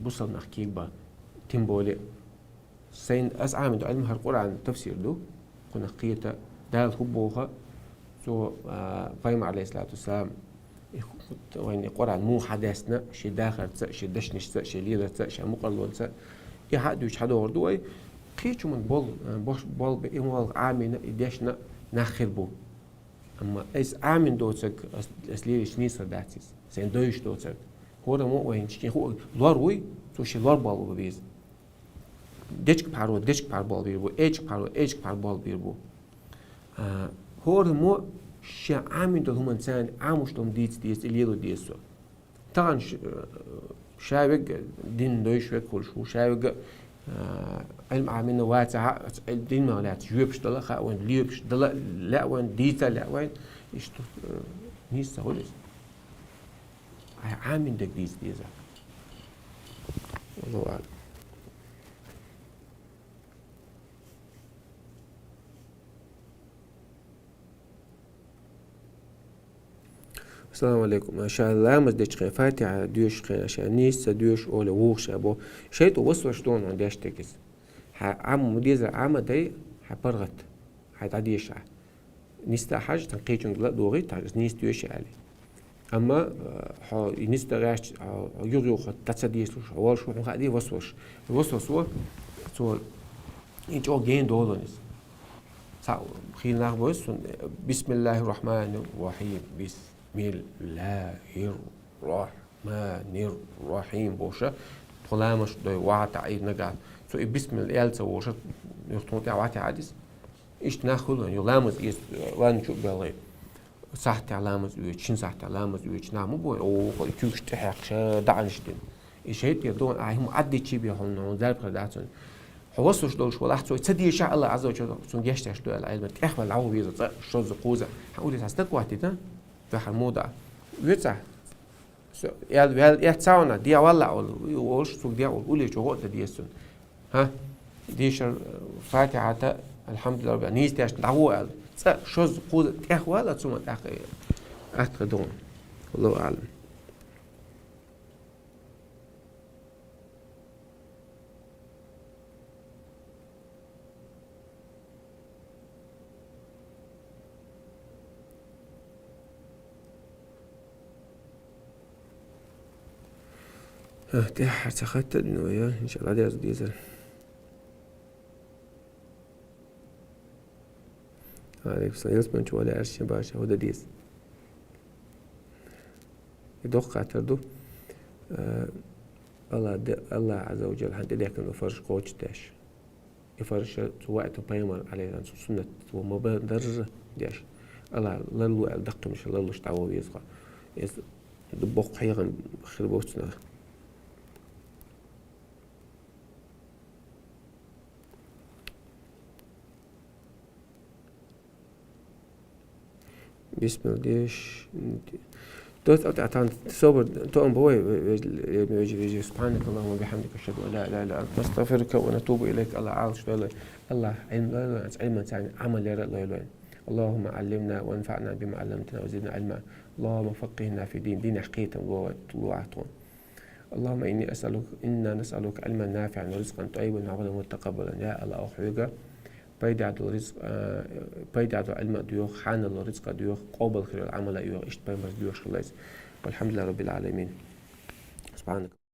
بوصل ناخ كيبا تيمبولي سين أس عامل علم هالقرآن تفسير دو كنا قيتا دال خبوها سو فايم عليه الصلاة والسلام وين القرآن مو حدثنا شي داخل شي دشنش شي ليلة شي مقلول يحدوش حدا وردوي قيتشو من بول بإموال عامل يدشنا نخربو أما إس عامل دوتك أسليش نيسر داتيس سين دويش دوتك هو مو وين شي هو لوروي سو شي لور بالو ببيز ديشك بار بال بيربو ايج بار بال بيربو هو مو شي عامل دو هم إنسان عاموش دوم ديس الليلو ديسو طبعا شايق دين دويش وكل شو شايق علم عاملنا واتع الدين ما لا تجوبش دلا خا وين ليبش دلا لا وين ديتا لا وين يشتو نيس هولس عامل دك ديزا والله أعلم. السلام عليكم ما شاء الله مزدش خيفاتي على دوش خير عشان نيس دوش أول ووش أبو شيء وصل شلون عنديش تكس عم مدير عم داي حبرغت حتعديش نيس حاجة تنقيتون لا دوغي تعرف نيس دوش عليه أما ينستغاش يغيوخ تتصديش حوار شو هذه وسوس هو إنت جين دولانيس خيل نعبوس بسم الله الرحمن الرحيم بسم الله الرحمن الرحيم بوشة طلامش ده وعد عيد نجع سو بسم الله يلسا وشة يختمت وعد عادس إيش ناخذ يلامز إيش وان شو بالله صحت علامز ويتشين صحت علامز ويتش نعم بو أو كيوش تحقش دعنش دين إيش هيت يدون أهم عدي شيء بيهون ونزارب خداتون حوصش دوش ولا حتى تدي شاء الله عز وجل سون جشتش دو العلم تأخذ العو بيزا شوز قوزة هقول تستك وقتنا في حمودة ويتسع يال يتساونا دي والله وش سوق دي وقولي شو قلت دي السن ها ديش فاتحة الحمد لله رب العالمين نيجي دعوة شوز قوزة تأخذ ولا تسمى تأخذ دون والله أعلم. ده اعتقدت انه ان شاء الله ده ديزل عليك سيلز من شو ولا ارش باشا وده ديز يدق اعتردو الله عز وجل حد ذاك انه فرش قوتش داش يفرش وقت بيمر عليه سنة وما بدر داش الله للو دق مش للو اشتعوا يزغى دبوق حيغن خربوتنا. بسم الله دوت أتعطان تصور تؤمن بوي يجي سبحانك اللهم وبحمدك أشهد أن لا إله إلا أنت نستغفرك ونتوب إليك الله عالش الله علما ثاني عمل يرى الله اللهم علمنا وانفعنا بما علمتنا وزدنا علما اللهم فقهنا في دين حقيقة وطلوعتهم اللهم إنا نسألك علما نافعا ورزقا طيبا وعملا متقبلا يا الله أخرجك بيدعد الرزق بيدعد علم ديوخ حان الرزق ديوخ قابل خير العمل ديوخ اشتباه ديوخ والحمد لله رب العالمين سبحانك.